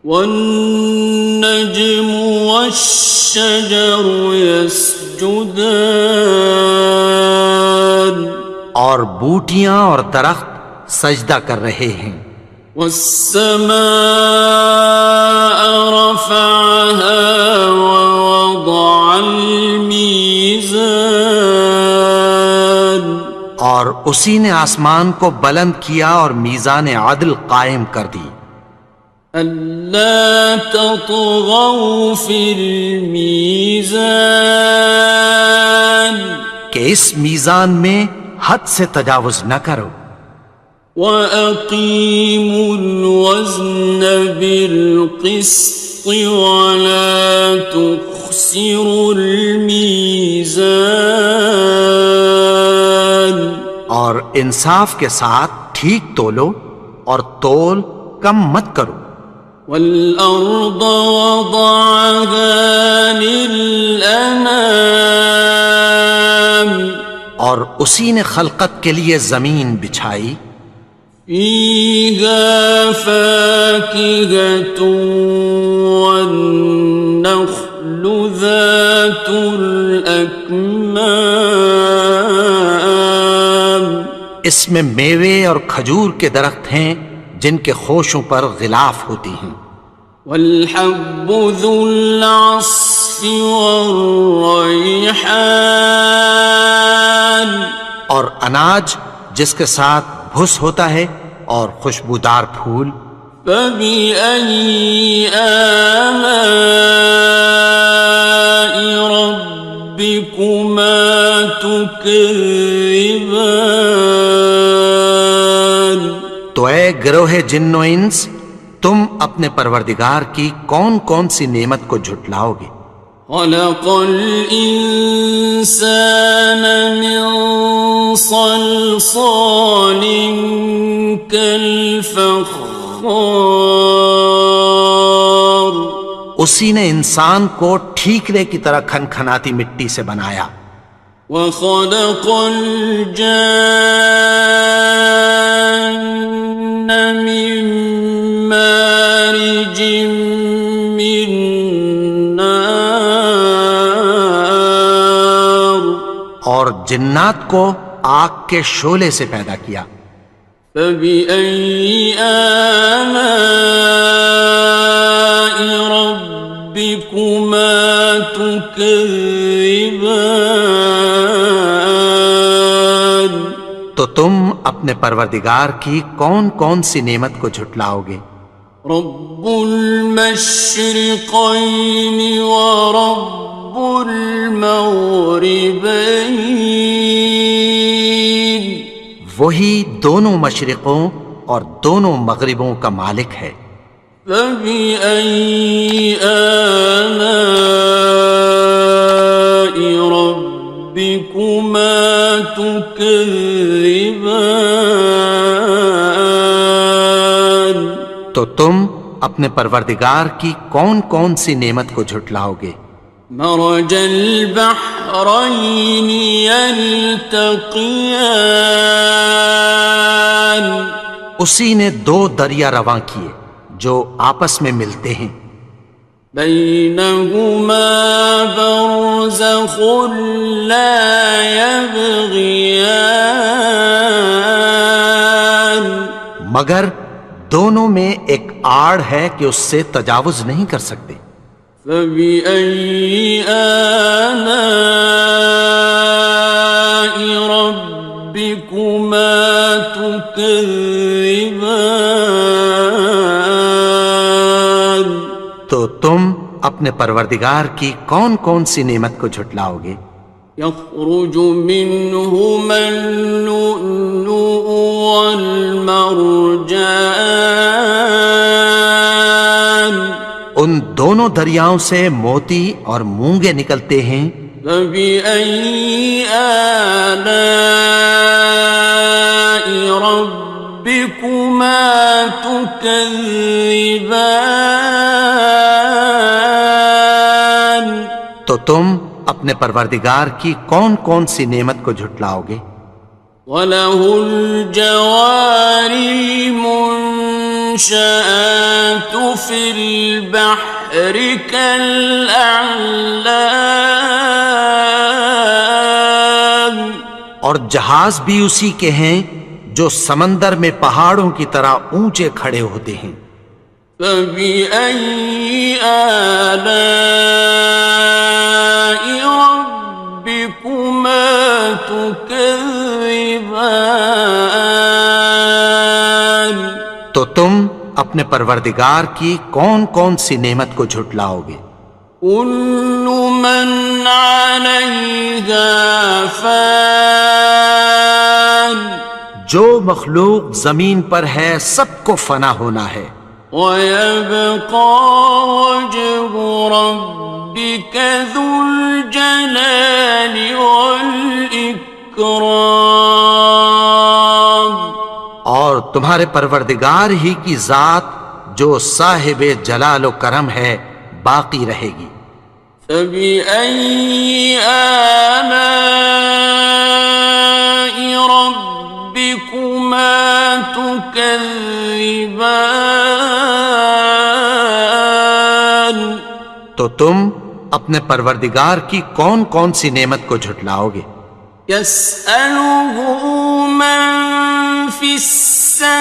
والنجم والشجر يسجدان اور بوٹیاں اور درخت سجدہ کر رہے ہیں. والسماء رفعها ووضع الميزان اور اسی نے آسمان کو بلند کیا اور میزان عدل قائم کر دی. ألا تطغوا في الميزان کہ اس میزان میں حد سے تجاوز نہ کرو. وَأَقِيمُوا الْوَزْنَ بِالْقِسْطِ وَلَا تُخْسِرُوا الْمِيزَانَ اور انصاف کے ساتھ ٹھیک تولو اور تول کم مت کرو. وَالْأَرْضَ وَضَعَهَا لِلْأَنَامِ اور اسی نے خلقت کے لیے زمین بچھائی. فِيهَا فَاكِهَةٌ وَالنَّخْلُ ذَاتُ الْأَكْمَامِ اس میں میوے اور کھجور کے درخت ہیں جن کے خوشوں پر غلاف ہوتی ہیں. وَالْحَبُّ ذُو الْعَصْفِ وَالرَّيْحَانِ اور اناج جس کے ساتھ بھس ہوتا ہے اور خوشبودار پھول. فَبِأَيِّ آلَاءِ رَبِّكُمَا تُكَذِّبَانِ تو اے گروہ جن و انس، تم اپنے پروردگار کی کون کون سی نعمت کو جھٹلاؤ گے؟ خلق الإنسان من صلصال كالفخار اسی نے انسان کو ٹھیکرے کی طرح کھنکھناتی مٹی سے بنایا. وخلق الجان من مارج من نار اور جنات کو آگ کے شعلے سے پیدا کیا. فبأي آلاء ربكما تكذبان تو تم اپنے پروردگار کی کون کون سی نعمت کو جھٹلاؤ گے؟ رب المشرقين ورب المغربين وہی دونوں مشرقوں اور دونوں مغربوں کا مالک ہے. فبأي آلاء ربكما تكذبان؟ تو تم اپنے پروردگار کی کون کون سی نعمت کو جھٹلاؤ گے؟ مرج البحرين يلتقيان، اسی نے دو دریا رواں کیے جو آپس میں ملتے ہیں، بينهما برزخ لا يبغيان، مگر دونوں میں ایک آڑ ہے کہ اس سے تجاوز نہیں کر سکتے۔ فبأي آلاء ربكما تكذبان؟ تو تم اپنے پروردگار کی کون کون سی نعمت کو جھٹلاؤ گے؟ يخرج منهما اللؤلؤ والمرجان، ان دونوں دریاؤں سے موتی اور مونگے نکلتے ہیں۔ فبأي آلاء ربكما تكذبان؟ تو تم اپنے پروردگار کی کون کون سی نعمت کو جھٹلاؤ گے؟ وَلَهُ الْجَوَارِ الْمُنشَآتُ فِي الْبَحْرِ كَالْأَعْلَامِ، اور جہاز بھی اسی کے ہیں جو سمندر میں پہاڑوں کی طرح اونچے کھڑے ہوتے ہیں۔ فَبِأَيِّ آلَاءِ رَبِّكُمَا تُكَذِّبَانِ؟ تو تم اپنے پروردگار کی کون کون سی نعمت کو جھٹلاؤ گے؟ كُلُّ مَنْ عَلَيْهَا فَانٍ، جو مخلوق زمین پر ہے سب کو فنا ہونا ہے، وَيَبْقَى وَجْهُ رَبِّكَ ذُو الْجَلَالِ وَالْإِكْرَامِ، اور تمہارے پروردگار ہی کی ذات جو صاحب جلال و کرم ہے باقی رہے گی۔ فَبِأَيِّ آلَاءِ رَبِّكُمَا تُكَذِّبَانِ؟ تو تم اپنے پروردگار کی کون کون سی نعمت کو جھٹلاؤ گے؟ يَسْأَلُهُ مَن فِي السَّمَاوَاتِ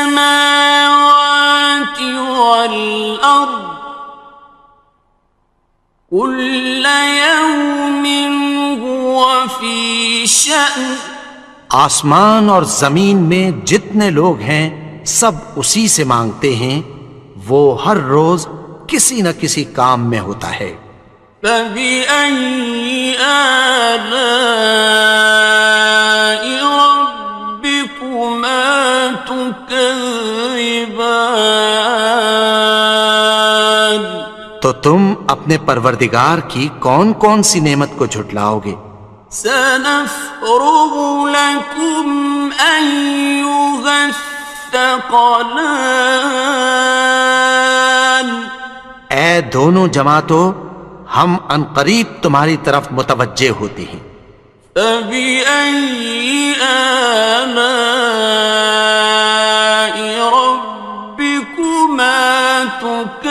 وَالْأَرْضِ كُلَّ يَوْمٍ هُوَ فِي شَأْنٍ، آسمان اور زمین میں جتنے لوگ ہیں سب اسی سے مانگتے ہیں، وہ ہر روز کسی نہ کسی کام میں ہوتا ہے۔ فَبِأَيِّ آلَاءِ رَبِّكُمَا تُكَذِّبَانِ؟ تو تم اپنے پروردگار کی کون کون سی نعمت کو جھٹلاؤ گے؟ سَنَفْرُغُ لَكُمْ أَيُّهَ الثَّقَلَانِ؟ اے دونوں جماعتوں، ہم عنقریب تمہاری طرف متوجہ ہوتے ہیں۔ فَبِأَيِّ آلَاءِ رَبِّكُمَا تُكَذِّبَانِ؟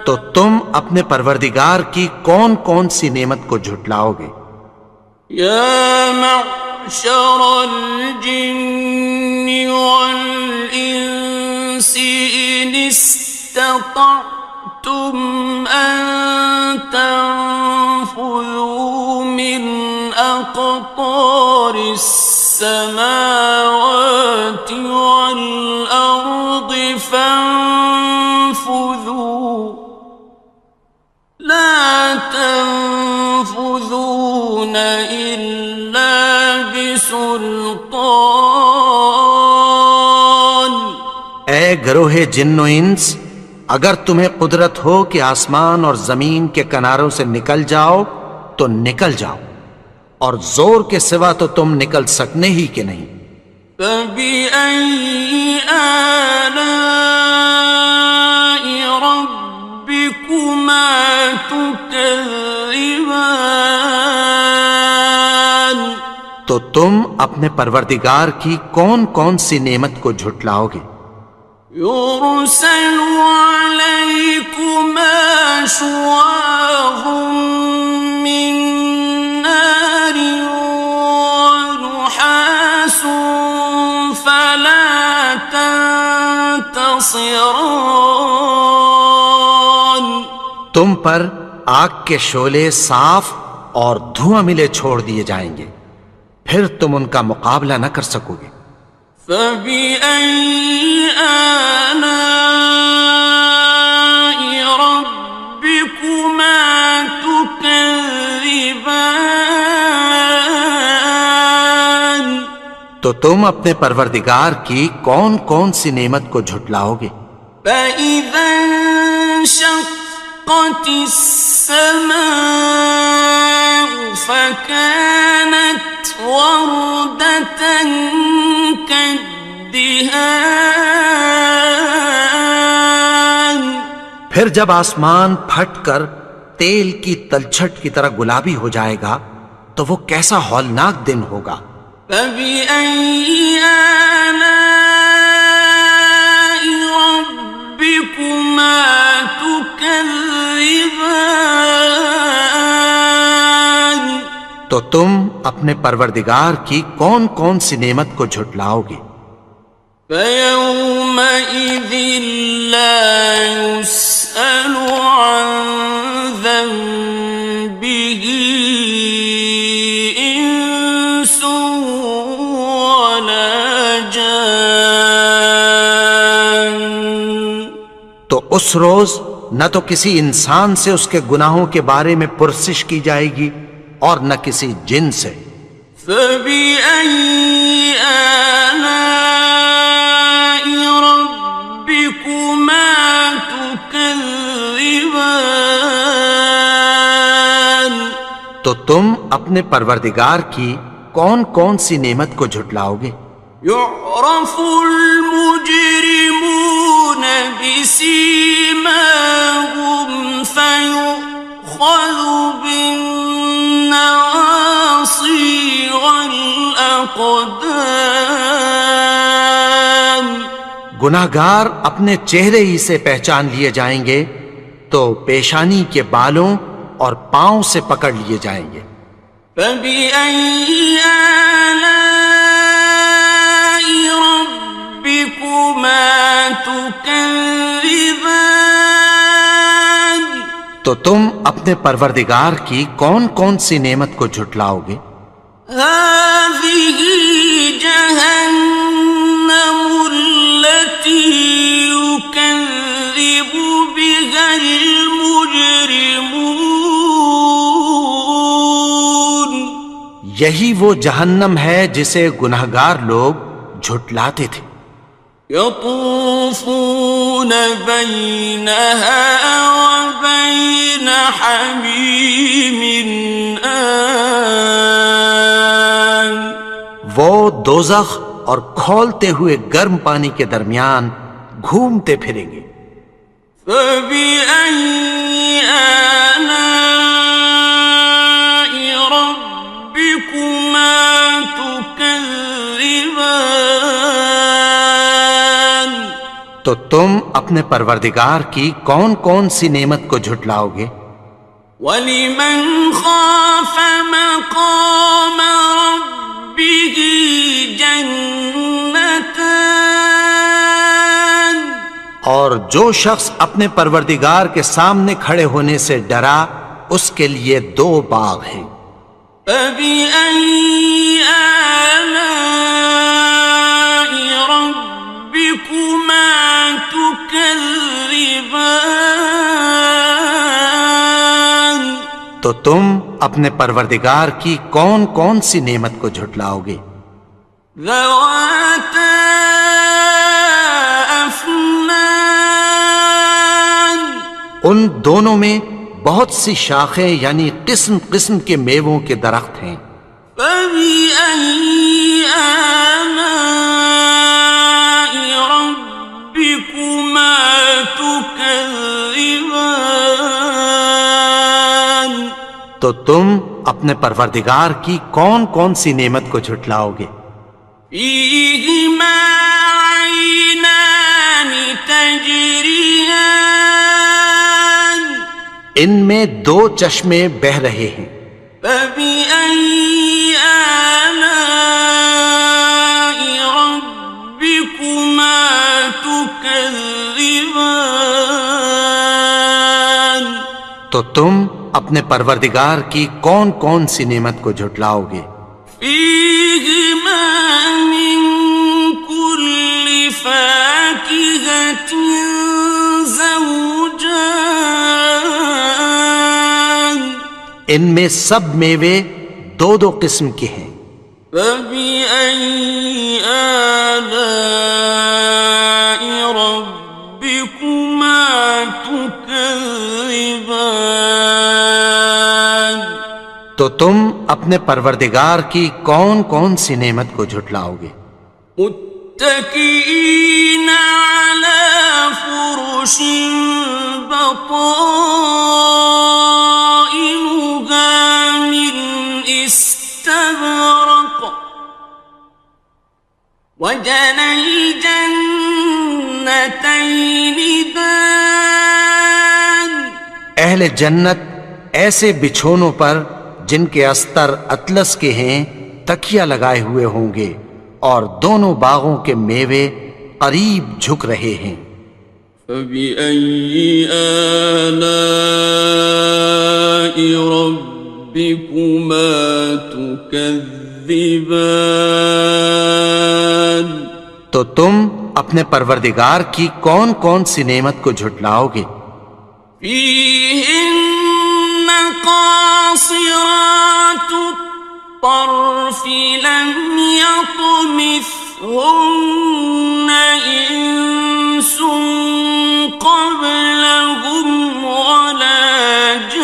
تو تم اپنے پروردگار کی کون کون سی نعمت کو جھٹلاؤ گے؟ یا معشر الجن والانس ان استطعتم ان تنفذوا من اقطار السماوات والارض فانفذوا لا تنفذون إلا بسلطان، گروہ جن و انس، اگر تمہیں قدرت ہو کہ آسمان اور زمین کے کناروں سے نکل جاؤ تو نکل جاؤ، اور زور کے سوا تو تم نکل سکنے ہی کہ نہیں۔ فَبِأَيِّ آلَاءِ رَبِّكُمَا تُكَذِّبَانِ، تو تم اپنے پروردگار کی کون کون سی نعمت کو جھٹلاؤ گے؟ يُرْسَلُ عَلَيْكُمَا شُوَاظٌ مِّن نَّارٍ وَنُحَاسٌ فَلَا تَنتَصِرَانِ، تم پر آگ کے شعلے صاف اور دھواں ملے چھوڑ دیے جائیں گے، پھر تم ان کا مقابلہ نہ کر سکو گے۔ فَبِأَيِّ آلَاءِ رَبِّكُمَا تُكَذِّبَانِ، تو تم اپنے پروردگار کی کون کون سی نعمت کو جھٹلاؤ گے؟ فَإِذَا انشَقَّتِ السَّمَاءُ فَكَانَتْ وَرْدَةً كَالدِّهَانِ، پھر جب آسمان پھٹ کر تیل کی تلچھٹ کی طرح گلابی ہو جائے گا تو وہ کیسا ہولناک دن ہوگا۔ فَبِأَيِّ آلَاءِ رَبِّكُمَا تُكَذِّبَانِ، تو تم اپنے پروردگار کی کون کون سی نعمت کو جھٹلاؤ گے؟ فَيَوْمَئِذٍ لَا يُسْأَلُ عَن ذَنبِهِ إِنسٌ وَلَا جَانٌّ، تو اس روز نہ تو کسی انسان سے اس کے گناہوں کے بارے میں پرسش کی جائے گی اور نہ کسی جن سے۔ فَبِأَيِّ آلَاءِ رَبِّكُمَا تُكَذِّبَانِ، تو تم اپنے پروردگار کی کون کون سی نعمت کو جھٹلاؤ گے؟ يُعْرَفُ الْمُجْرِمُونَ بِسِيمَاهُمْ فَيُؤْخَذُ بِالنَّوَاصِي وَالْأَقْدَامِ، گناہگار اپنے چہرے ہی سے پہچان لیے جائیں گے تو پیشانی کے بالوں اور پاؤں سے پکڑ لیے جائیں گے۔ فَبِأَيِّ آلَاءِ رَبِّكُمَا تُكَذِّبَانِ، تو تم اپنے پروردگار کی کون کون سی نعمت کو جھٹلاؤ گے؟ هَٰذِهِ جَهَنَّمُ الَّتِي يُكَذِّبُ بِهَا الْمُجْرِمُونَ، یہی وہ جہنم ہے جسے گناہگار لوگ جھٹلاتے تھے۔ يَطُوفُونَ بَيْنَهَا وَبَيْنَ حَمِيمٍ آنٍ، وہ دوزخ اور کھولتے ہوئے گرم پانی کے درمیان گھومتے پھریں گے۔ فَبِأَيِّ آلَاءِ رَبِّكُمَا تُكَذِّبَانِ، تو تم اپنے پروردگار کی کون کون سی نعمت کو جھٹلاؤ گے؟ وَلِمَنْ خَافَ مَقَامَ رَبِّهِ جَنَّتَانِ، اور جو شخص اپنے پروردگار کے سامنے کھڑے ہونے سے ڈرا اس کے لیے دو باغ ہیں۔ فَبِأَيِّ آلَاءِ رَبِّكُمَا تُكَذِّبَانِ، تو تم اپنے پروردگار کی کون کون سی نعمت کو جھٹلاؤ گے؟ ذَوَاتَا أَفْنَانٍ دونوں میں بہت سی شاخیں یعنی قسم قسم کے میووں کے درخت ہیں۔ فَبِأَيِّ آلَاءِ رَبِّكُمَا تُكَذِّبَانِ تو تم اپنے پروردگار کی کون کون سی نعمت کو جھٹلاؤ گے؟ فِيهِمَا عَيْنَانِ تَجْرِيَانِ ان میں دو چشمے بہہ رہے ہیں۔ فَبِأَيِّ آلَاءِ رَبِّكُمَا تُكَذِّبَانِ تو تم اپنے پروردگار کی کون کون سی نعمت کو جھٹلاؤ گے؟ فِيهِمَا مِن كُلِّ فَاكِهَةٍ زَوْجَانِ ان میں سب میوے دو دو قسم کے ہیں۔ فَبِأَيِّ آلَاءِ رَبِّكُمَا تُكَذِّبَانِ تو تم اپنے پروردگار کی کون کون سی نعمت کو جھٹلاؤ گے؟ متكئين على فرش بطائنها من استبرق وجنى الجنتين دان اہل جنت ایسے بچھونوں پر جن کے استر اطلس کے ہیں تکیہ لگائے ہوئے ہوں گے، اور دونوں باغوں کے میوے قریب جھک رہے ہیں۔ فَبِأَيِّ آلَاءِ رَبِّكُمَا تُكَذِّبَانِ تو تم اپنے پروردگار کی کون کون سی نعمت کو جھٹلاؤ گے؟ فِيهِنَّ قَاصِرَاتُ الطَّرْفِ لَمْ يَطْمِثْهُنَّ إِنسٌ قَبْلَهُمْ وَلَا جَانٌّ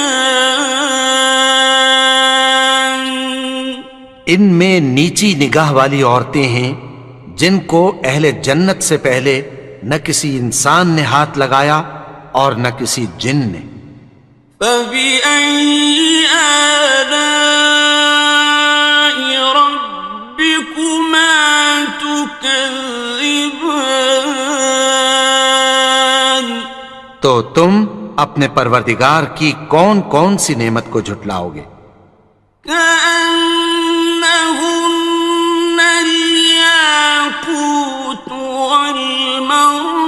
ان میں نیچی نگاہ والی عورتیں ہیں جن کو اہل جنت سے پہلے نہ کسی انسان نے ہاتھ لگایا اور نہ کسی جن نے۔ فَبِأَيِّ آلَاءِ رَبِّكُمَا تُكَذِّبَانِ تو تم اپنے پروردگار کی کون کون سی نعمت کو جھٹلاؤ گے؟ كَأَنَّهُنَّ الْيَاقُوتُ وَالْمَرْجَانُ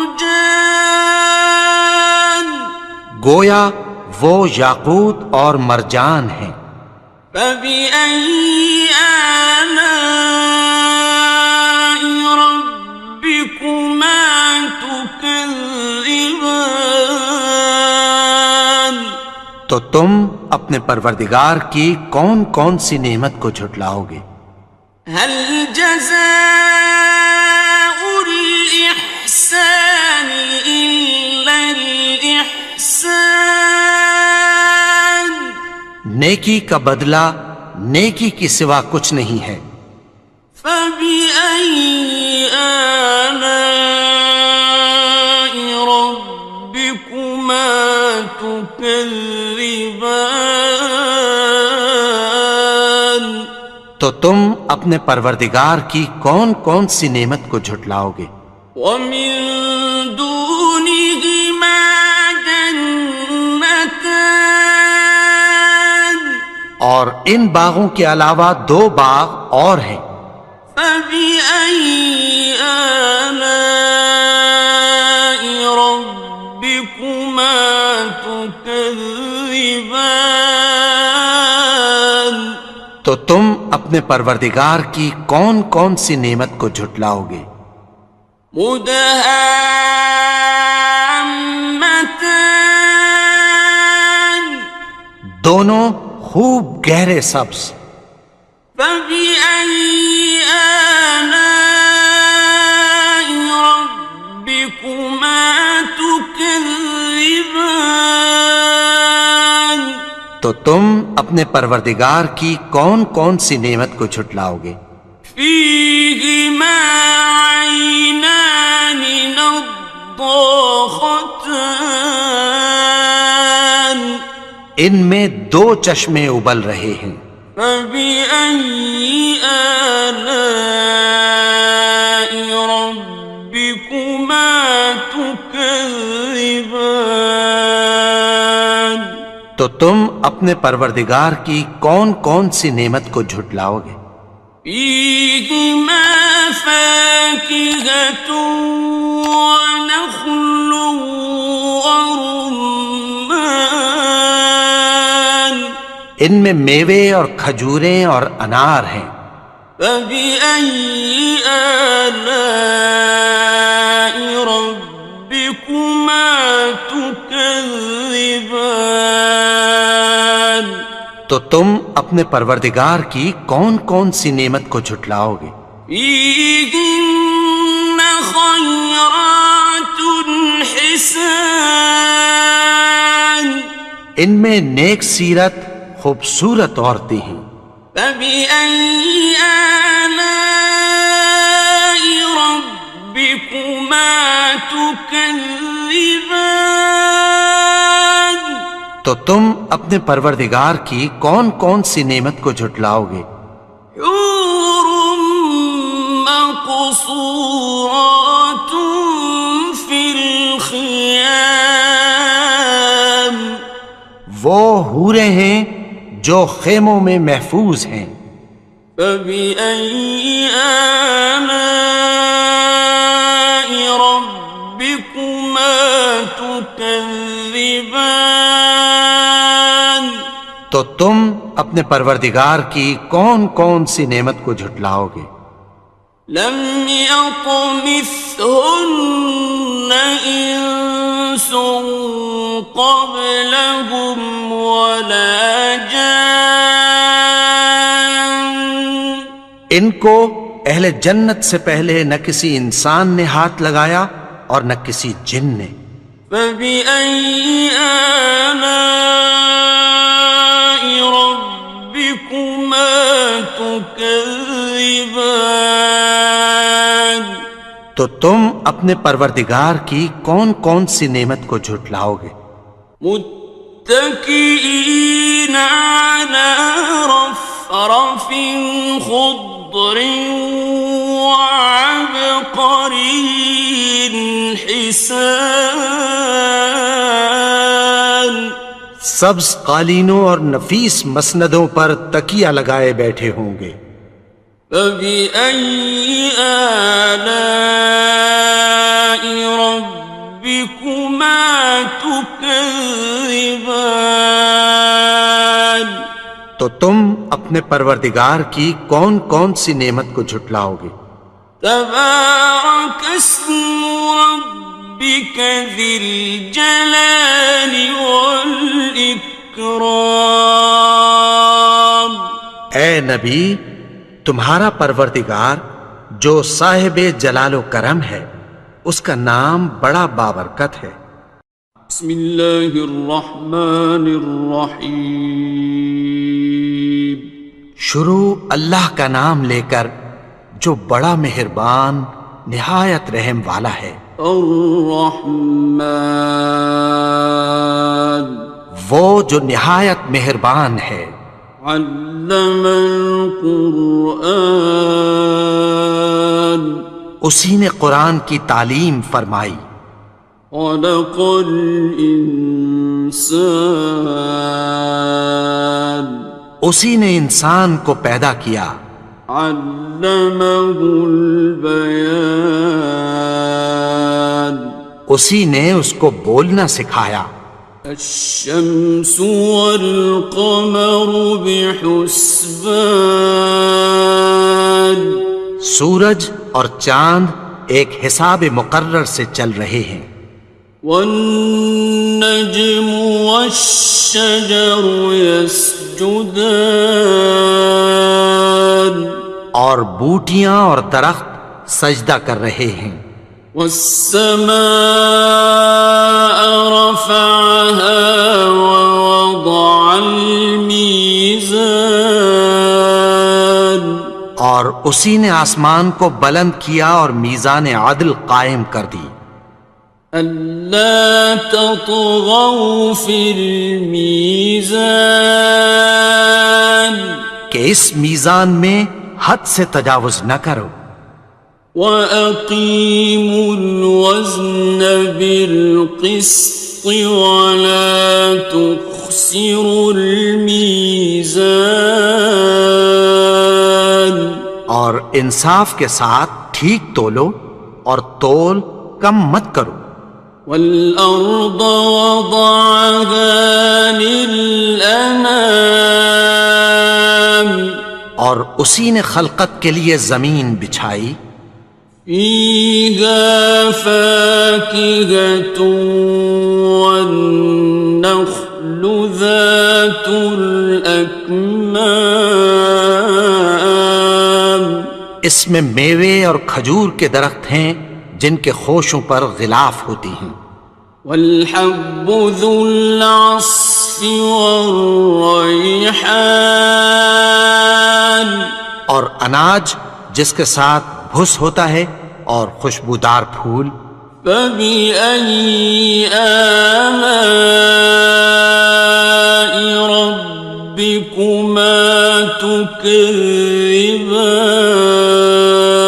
گویا وہ یاقوت اور مرجان ہیں۔ فَبِأَيِّ آلَاءِ رَبِّكُمَا تُكَذِّبَانِ تو تم اپنے پروردگار کی کون کون سی نعمت کو جھٹلاؤ گے؟ هَلْ جَزَاءُ الْإِحْسَانِ إِلَّا الْإِحْسَانُ نیکی کا بدلہ نیکی کی سوا کچھ نہیں ہے۔ فَبِأَيِّ آلَاءِ رَبِّكُمَا تُكَذِّبَانِ تو تم اپنے پروردگار کی کون کون سی نعمت کو جھٹلاؤ گے؟ وَمِن دُونِهِمَا جَنَّتَانِ اور ان باغوں کے علاوہ دو باغ اور ہیں۔ فَبِأَيِّ آلَاءِ رَبِّكُمَا تُكَذِّبَانِ تو تم اپنے پروردگار کی کون کون سی نعمت کو جھٹلاؤ گے؟ مُدْهَامَّتَانِ دونوں خوب گہرے سبز۔ فَبِأَيِّ آلَاءِ رَبِّكُمَا تُكَذِّبَانِ تو تم اپنے پروردگار کی کون کون سی نعمت کو جھٹلاؤ گے؟ فيهما عينان نضاختان ان میں دو چشمے ابل رہے ہیں، فبأي آلاء ربكما تكذبان تو تم اپنے پروردگار کی کون کون سی نعمت کو جھٹلاؤ گے؟ فيهما فاكهة ونخل ورمان ان میں میوے اور کھجوریں اور انار ہیں۔ فبأي آلاء ربكما تكذبان تو تم اپنے پروردگار کی کون کون سی نعمت کو جھٹلاؤ گے؟ فيهن خيرات حسان ان میں نیک سیرت خوبصورت عورتیں ہیں۔ فبأي آلاء ربكما تكذبان تو تم اپنے پروردگار کی کون کون سی نعمت کو جھٹلاؤ گے؟ حور مقصورات في الخيام وہ حوریں ہیں جو خیموں میں محفوظ ہیں۔ فبأي آلاء ربكما تكذبان تو تم اپنے پروردگار کی کون کون سی نعمت کو جھٹلاؤ گے؟ لم يطمثهن إنس قبلهم ولا جان ان کو اہل جنت سے پہلے نہ کسی انسان نے ہاتھ لگایا اور نہ کسی جن نے۔ فبأي آلاء ربكما تكذبان تو تم اپنے پروردگار کی کون کون سی نعمت کو جھٹلاؤ گے؟ متكئين على رفرف خضر وعبقري حسان سبز قالینوں اور نفیس مسندوں پر تکیہ لگائے بیٹھے ہوں گے۔ فبأي آلاء ربكما تكذبان تو تم اپنے پروردگار کی کون کون سی نعمت کو جھٹلاؤ گے؟ تبارك اسم ربك ذي الجلال والإكرام اے نبی، تمہارا پروردگار جو صاحب جلال و کرم ہے، اس کا نام بڑا بابرکت ہے۔ بسم اللہ الرحمن الرحیم شروع اللہ کا نام لے کر جو بڑا مہربان نہایت رحم والا ہے۔ الرحمن وہ جو نہایت مہربان ہے۔ علم القرآن اسی نے قرآن کی تعلیم فرمائی۔ خلق الانسان اسی نے انسان کو پیدا کیا۔ علمہ البیان اسی نے اس کو بولنا سکھایا۔ الشمس والقمر بحسبان سورج اور چاند ایک حساب مقرر سے چل رہے ہیں۔ والنجم والشجر يسجدان اور بوٹیاں اور درخت سجدہ کر رہے ہیں۔ والسماء رفعها ووضع اور اسی نے آسمان کو بلند کیا اور میزان عدل قائم کر دی ألا تطغوا في الميزان کہ اس میزان میں حد سے تجاوز نہ کرو وأقيموا الوزن بالقسط ولا تخسروا الميزان اور انصاف کے ساتھ ٹھیک تولو اور تول کم مت کرو والأرض وضعها للأنام اور اسی نے خلقت کے لیے زمین بچھائی فيها فاكهة والنخل ذات الأكمام اس میں میوے اور کھجور کے درخت ہیں جن کے خوشوں پر غلاف ہوتی ہیں والحب ذو العصف والريحان اور اناج جس کے ساتھ بھس ہوتا ہے اور خوشبودار پھول فبأي آلاء ربكما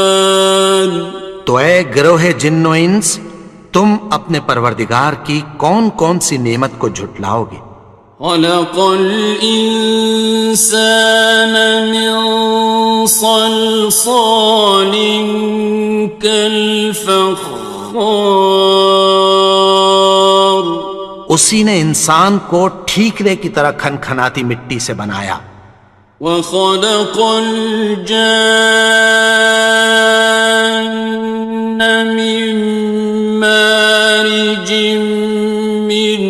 تكذبان تو اے گروہ جن و انس تم اپنے پروردگار کی کون کون سی نعمت کو جھٹلاؤ گے خلق الإنسان من صلصال كالفخار اسی نے انسان کو ٹھیکرے کی طرح کھنکھناتی مٹی سے بنایا وخلق الجان من مارج من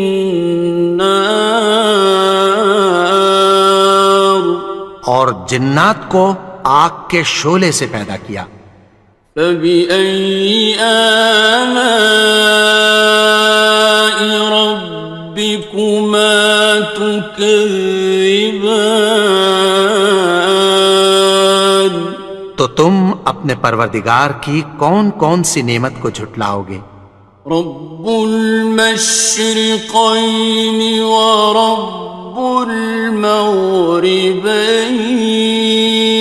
نار اور جنات کو آگ کے شعلے سے پیدا کیا فبأي آلاء ربكما تكذبان تو تم اپنے پروردگار کی کون کون سی نعمت کو جھٹلاؤ گے رب المشرقين ورب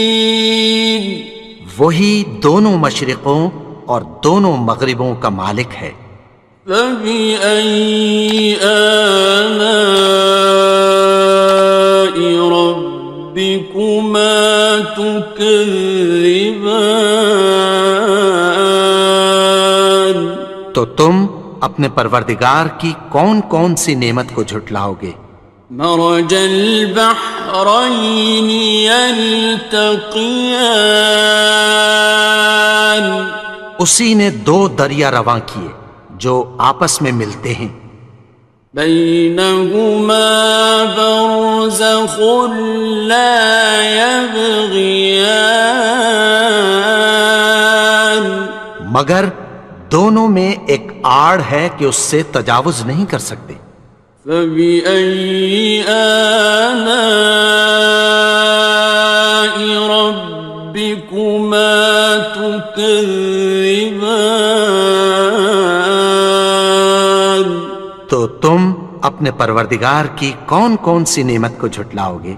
المغربين وہی دونوں مشرقوں اور دونوں مغربوں کا مالک ہے فبأي آلاء ربكما تكذبان تو تم اپنے پروردگار کی کون کون سی نعمت کو جھٹلاؤ گے مرج البحرين يلتقيان اسی نے دو دریا رواں کیے جو آپس میں ملتے ہیں بينهما برزخ لا يبغيان مگر دونوں میں ایک آڑ ہے کہ اس سے تجاوز نہیں کر سکتے فبأي آلاء ربكما تكذبان تو تم اپنے پروردگار کی کون کون سی نعمت کو جھٹلاؤ گے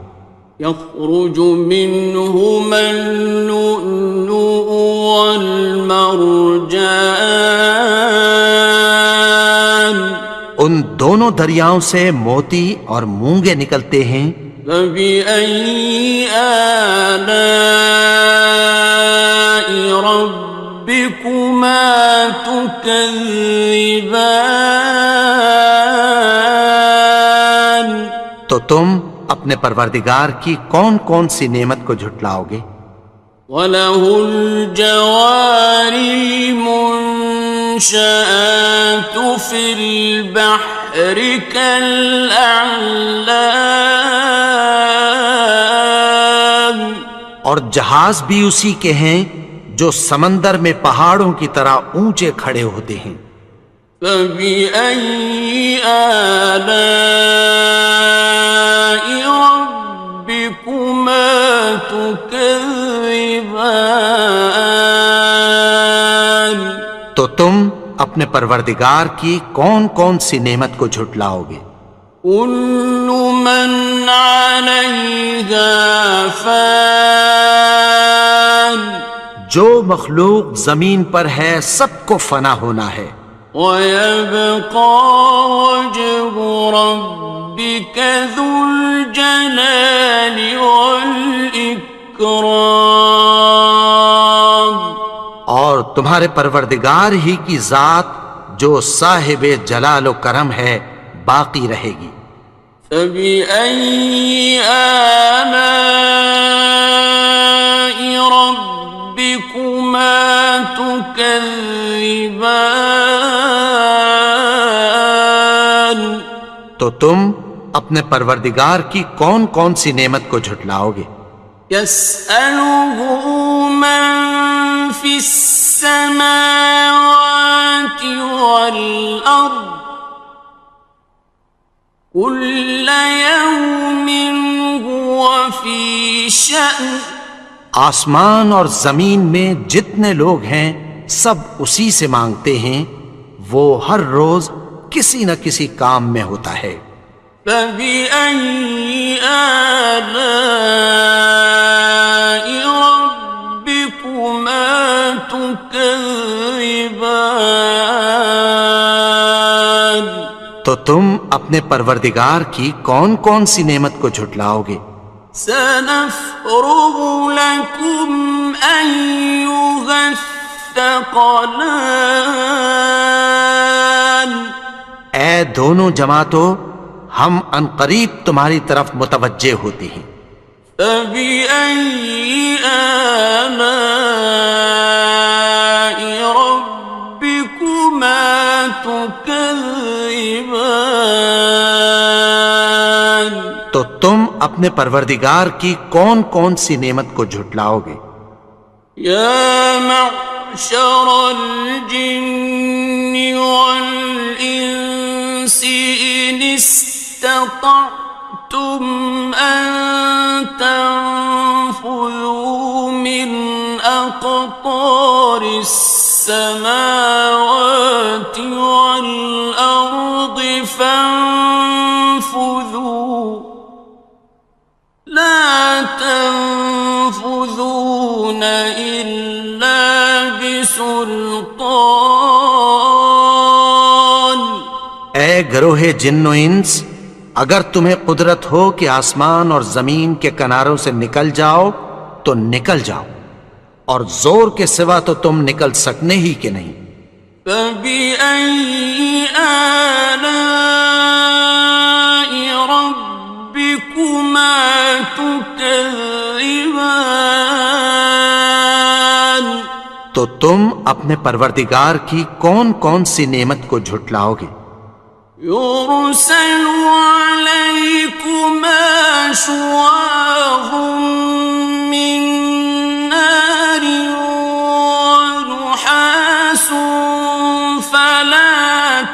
يخرج منهما اللؤلؤ والمرجان ان دونوں دریاؤں سے موتی اور مونگے نکلتے ہیں فبأي آلاء ربكما تكذبان تو تم اپنے پروردگار کی کون کون سی نعمت کو جھٹلاؤ گے وَلَهُ الْجَوَارِ الْمُنشَآتُ فِي الْبَحْرِ كَالْأَعْلَامِ اور جہاز بھی اسی کے ہیں جو سمندر میں پہاڑوں کی طرح اونچے کھڑے ہوتے ہیں فَبِأَيِّ آلَاءِ رَبِّكُمَا تُكَذِّبَانِ تو تم اپنے پروردگار کی کون کون سی نعمت کو جھٹلاؤ گے؟ كل من عليها فان جو مخلوق زمین پر ہے سب کو فنا ہونا ہے، ويبقى وجه ربك ذو الجلال والإكرام اور تمہارے پروردگار ہی کی ذات جو صاحب جلال و کرم ہے باقی رہے گی۔ فبأي آلاء ربكما تكذبان تو تم اپنے پروردگار کی کون کون سی نعمت کو جھٹلاؤ گے؟ يسأله من في السماوات والأرض كل يوم هو في شأن آسمان اور زمین میں جتنے لوگ ہیں سب اسی سے مانگتے ہیں، وہ ہر روز کسی نہ کسی کام میں ہوتا ہے۔ فبأي آلاء ربكما تكذبان تو تم اپنے پروردگار کی کون کون سی نعمت کو جھٹلاؤ گے؟ سنفرغ لكم أيها الثقلان اے دونوں جماعتوں، ہم عنقریب تمہاری طرف متوجہ ہوتے ہیں۔ فبأي آلاء ربكما تكذبان تو تم اپنے پروردگار کی کون کون سی نعمت کو جھٹلاؤ گے؟ يا معشر الجن والإنس إن استطعتم أن تنفذوا من أقطار السماوات والأرض فانفذوا لا تنفذون إلا بسلطان اے گروہ جن و انس، اگر تمہیں قدرت ہو کہ آسمان اور زمین کے کناروں سے نکل جاؤ تو نکل جاؤ، اور زور کے سوا تو تم نکل سکنے ہی کہ نہیں۔ فبأي آلاء ربكما تكذبان تو تم اپنے پروردگار کی کون کون سی نعمت کو جھٹلاؤ گے؟ يرسل عليكما شواظ من نار ونحاس فلا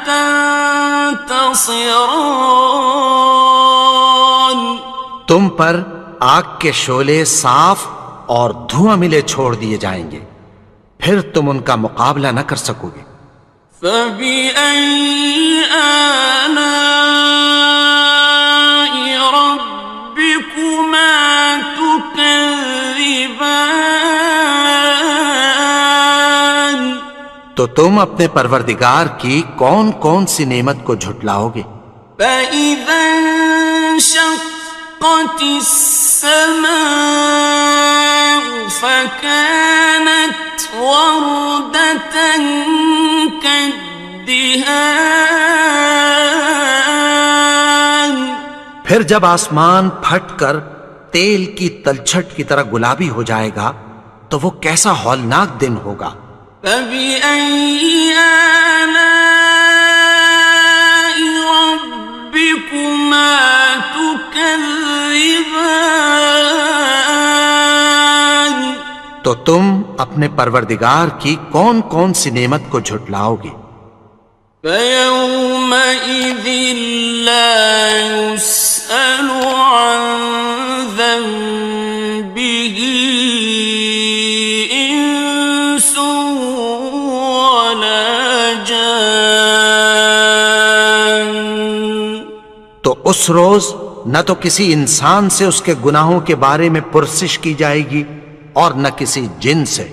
تنتصران تم پر آگ کے شعلے صاف اور دھواں ملے چھوڑ دیے جائیں گے، پھر تم ان کا مقابلہ نہ کر سکو گے۔ فبأي آلاء ربكما تكذبان تو تم اپنے پروردگار کی کون کون سی نعمت کو جھٹلاؤ گے؟ فإذا انشقت السماء فكانت وردة كالدهان پھر جب آسمان پھٹ کر تیل کی تلچھٹ کی طرح گلابی ہو جائے گا تو وہ کیسا ہولناک دن ہوگا۔ فبأي آلاء ربكما تكذبان تو تم اپنے پروردگار کی کون کون سی نعمت کو جھٹلاؤ گے؟ فيومئذ لا يسأل عن ذنبه اس روز نہ تو کسی انسان سے اس کے گناہوں کے بارے میں پرسش کی جائے گی اور نہ کسی جن سے۔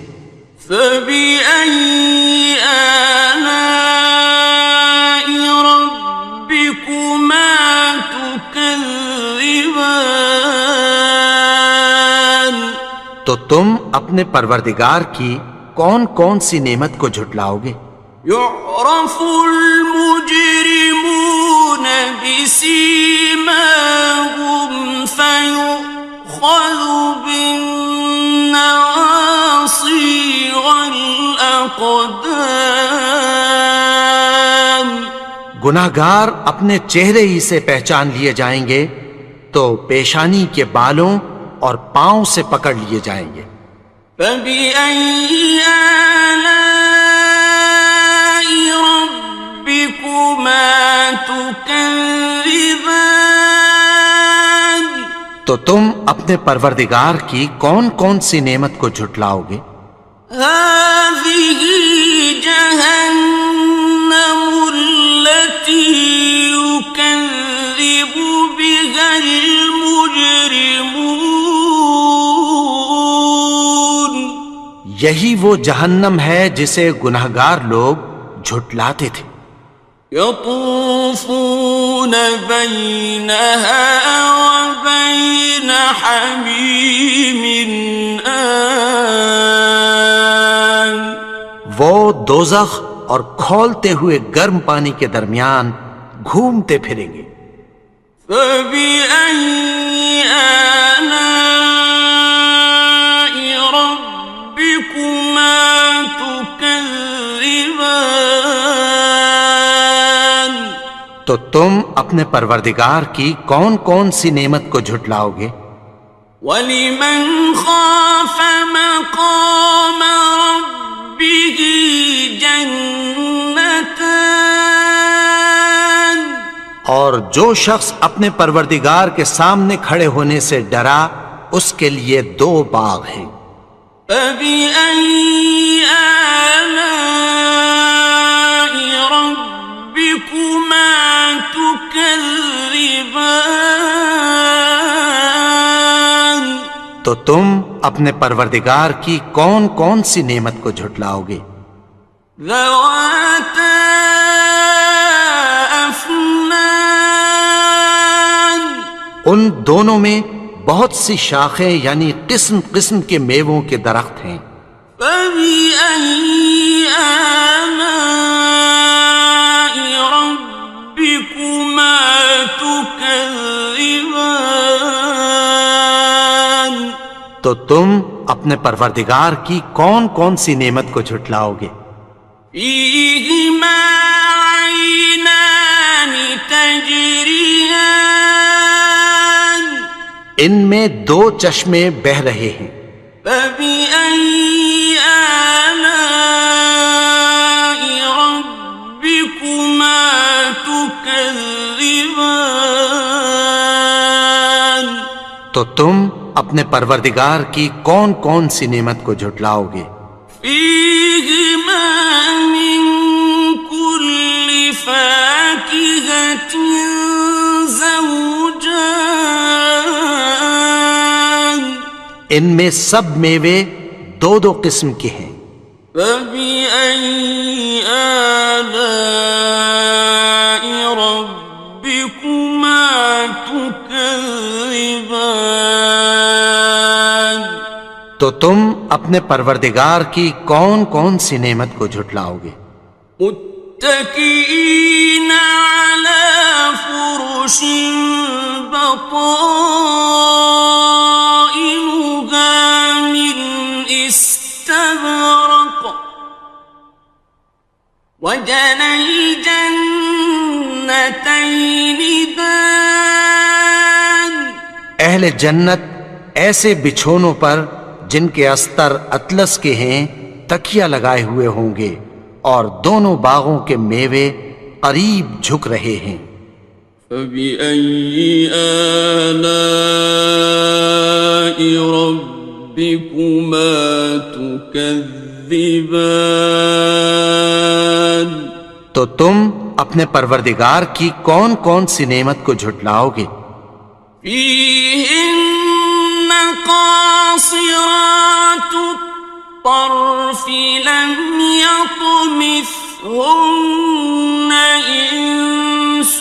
فَبِأَيِّ آلَاءِ رَبِّكُمَا تُكَذِّبَانِ، تو تم اپنے پروردگار کی کون کون سی نعمت کو جھٹلاؤ گے؟ يعرف المجرمون بسيماهم فيؤخذ بالنواصي والأقدام۔ گناہگار اپنے چہرے ہی سے پہچان لیے جائیں گے تو پیشانی کے بالوں اور پاؤں سے پکڑ لیے جائیں گے۔ فَبِأَيِّ آلَاءِ رَبِّكُمَا تُكَذِّبَانِ، تو تم اپنے پروردگار کی کون کون سی نعمت کو جھٹلاؤ گے؟ هَٰذِهِ جَهَنَّمُ الَّتِي يُكَذِّبُ بِهَا الْمُجْرِمُونَ، یہی وہ جہنم ہے جسے گناہگار لوگ جھٹلاتے تھے۔ يطوفون بينها وبين حميم آن، وہ دوزخ اور کھولتے ہوئے گرم پانی کے درمیان گھومتے پھریں گے۔ فبأي آلاء ربكما تكذبان، تو تم اپنے پروردگار کی کون کون سی نعمت کو جھٹلاؤ گے؟ ولمن خاف مقام ربه جنتان، اور جو شخص اپنے پروردگار کے سامنے کھڑے ہونے سے ڈرا اس کے لیے 2 باغ ہیں۔ فبأي آلاء ربكما تكذبان، تو تم اپنے پروردگار کی کون کون سی نعمت کو جھٹلاؤ گے؟ ذواتا افنان، ان دونوں میں بہت سی شاخیں یعنی قسم قسم کے میووں کے درخت ہیں۔ فبأي آلاء ربكما تكذبان، تو تم اپنے پروردگار کی کون کون سی نعمت کو جھٹلاؤ گے؟ فيهما عينان تجريان، ان میں 2 چشمے بہہ رہے ہیں۔ فبأي آلاء ربكما تكذبان، تو تم اپنے پروردگار کی کون کون سی نعمت کو جھٹلاؤ گے؟ فيهما من كل فاكهة زوجان، ان میں سب میوے 2 قسم کے ہیں۔ فبأي آلاء ربكما تكذبان، تو تم اپنے پروردگار کی کون کون سی نعمت کو جھٹلاؤ گے؟ متكئين على فرش بطائنها من استبرق، وجنى الجنتين دان، اہل جنت ایسے بچھونوں پر جن کے استر اطلس کے ہیں تکیہ لگائے ہوئے ہوں گے اور دونوں باغوں کے میوے قریب جھک رہے ہیں۔ فبأي آلاء ربكما تكذبان، تو تم اپنے پروردگار کی کون کون سی نعمت کو جھٹلاؤ گے؟ فيهن قاصرات الطرف لم يطمثهن إنس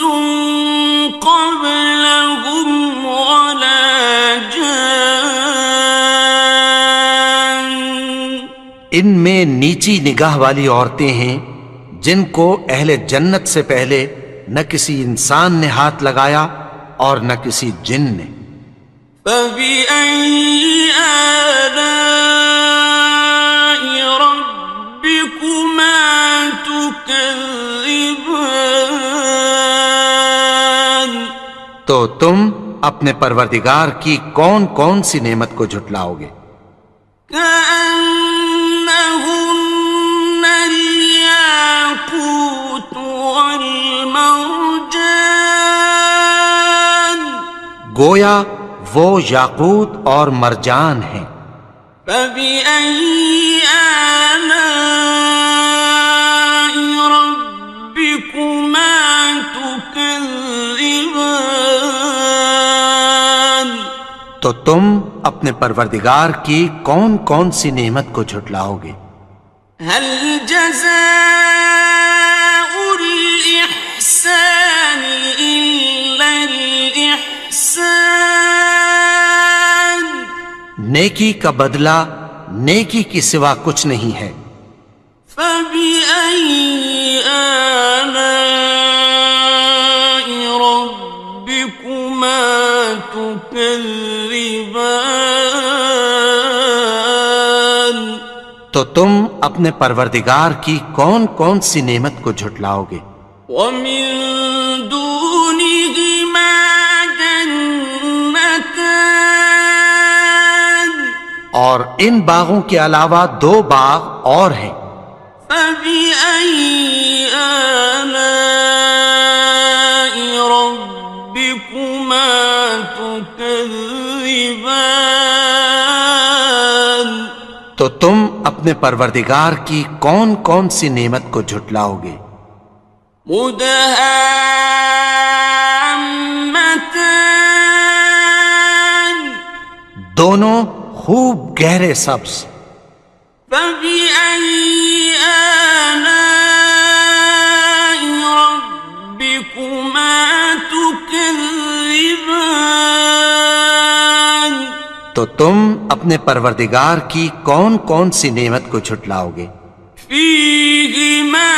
قبلهم ولا جان. ان میں نیچی نگاہ والی عورتیں ہیں جن کو اہل جنت سے پہلے نہ کسی انسان نے ہاتھ لگایا اور نہ کسی جن نے. فبأي آلاء ربكما تكذبان. تو تم اپنے پروردگار کی کون کون سی نعمت کو جھٹلاؤ گے؟ كأنهن الياقوت والمرجان. گویا وہ یاقوت اور مرجان ہیں. فبأي آلاء ربكما تكذبان. تو تم اپنے پروردگار کی کون کون سی نعمت کو جھٹلاؤ گے؟ هل جزاء الإحسان إلا الإحسان. نیکی کا بدلہ نیکی کی سوا کچھ نہیں ہے. فبأي آلاء ربكما تكذبان. تو تم اپنے پروردگار کی کون کون سی نعمت کو جھٹلاؤ گے؟ ومن دونهما جنتان. اور ان باغوں کے علاوہ دو باغ اور ہیں. فبأي آلاء ربكما تكذبان. تو تم اپنے پروردگار کی کون کون سی نعمت کو جھٹلاؤ گے؟ مدهامتان. دونوں خوب گہرے سبز. فبأي آلاء ربكما تكذبان. تو تم اپنے پروردگار کی کون کون سی نعمت کو جھٹلاؤ گے؟ فيهما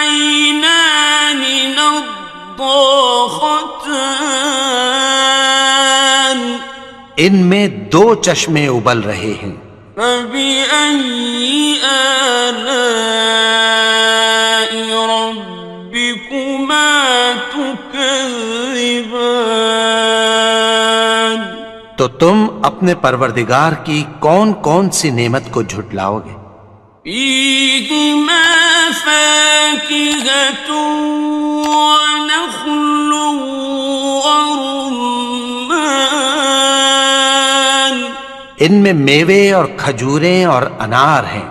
عينان نضاختان. ان میں دو چشمے ابل رہے ہیں. فبأي آلاء ربكما تكذبان. تو تم اپنے پروردگار کی کون کون سی نعمت کو جھٹلاؤ گے؟ فيهما فاكهة ونخل ورمان. ان میں میوے اور کھجوریں اور انار ہیں.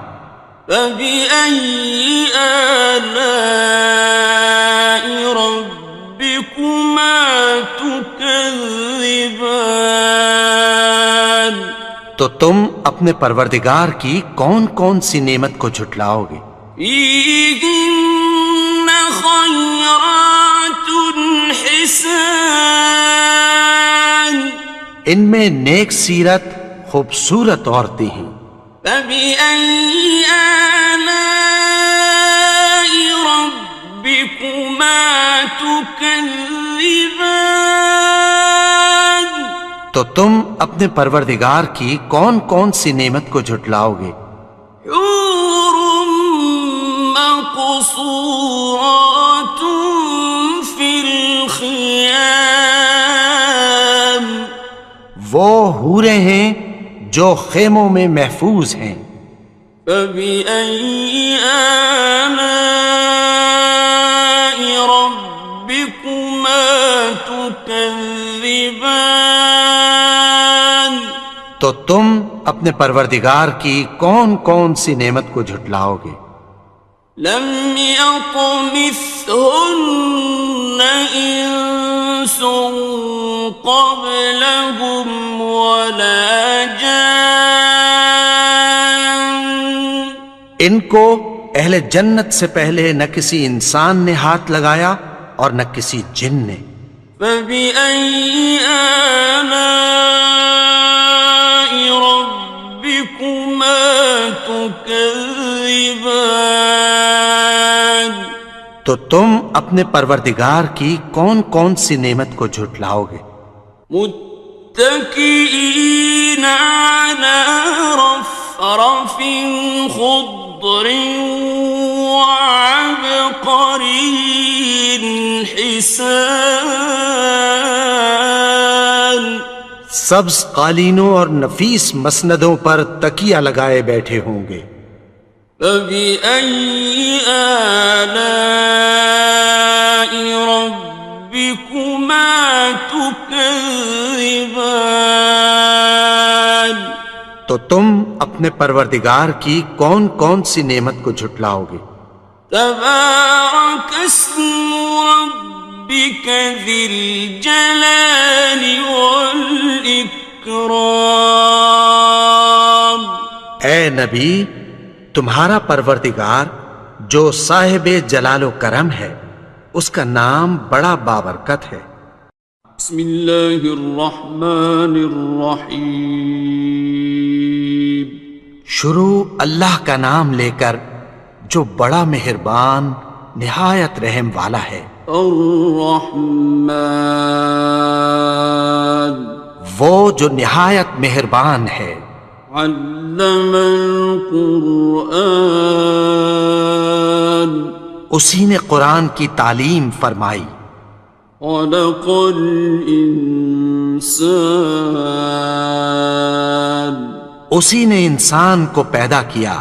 فبأي آلاء ربكما تكذبان. تو تم اپنے پروردگار کی کون کون سی نعمت کو جھٹلاؤ گے؟ فيهن خيرات حسان. ان میں نیک سیرت خوبصورت عورتیں ہیں. فبأي آلاء ربكما تكذبان. تو تم اپنے پروردگار کی کون کون سی نعمت کو جھٹلاؤ گے؟ حور مقصورات في الخيام. وہ حوریں ہیں جو خیموں میں محفوظ ہیں. فبأي آلاء ربكما تكذبان. تو تم اپنے پروردگار کی کون کون سی نعمت کو جھٹلاؤ گے؟ لم يطمثهن إنس قبلهم ولا جان ان کو اہل جنت سے پہلے نہ کسی انسان نے ہاتھ لگایا اور نہ کسی جن نے. فبأي آلاء ربكما تكذبان تو تم اپنے پروردگار کی کون کون سی نعمت کو جھٹلاؤ گے؟ متكئين على رفرف خضر وعبقري حسان سبز قالینوں اور نفیس مسندوں پر تکیہ لگائے بیٹھے ہوں گے. فبأي آلاء ربكما تكذبان تو تم اپنے پروردگار کی کون کون سی نعمت کو جھٹلاؤ گے؟ تبارك اسم ربك ذي الجلال والإكرام. اے نبی، تمہارا پروردگار جو صاحب جلال و کرم ہے، اس کا نام بڑا بابرکت ہے. بسم اللہ الرحمن الرحیم. شروع اللہ کا نام لے کر جو بڑا مہربان نہایت رحم والا ہے. الرحمن وہ جو نہایت مہربان ہے. علم القرآن اسی نے قرآن کی تعلیم فرمائی. خلق الانسان اسی نے انسان کو پیدا کیا.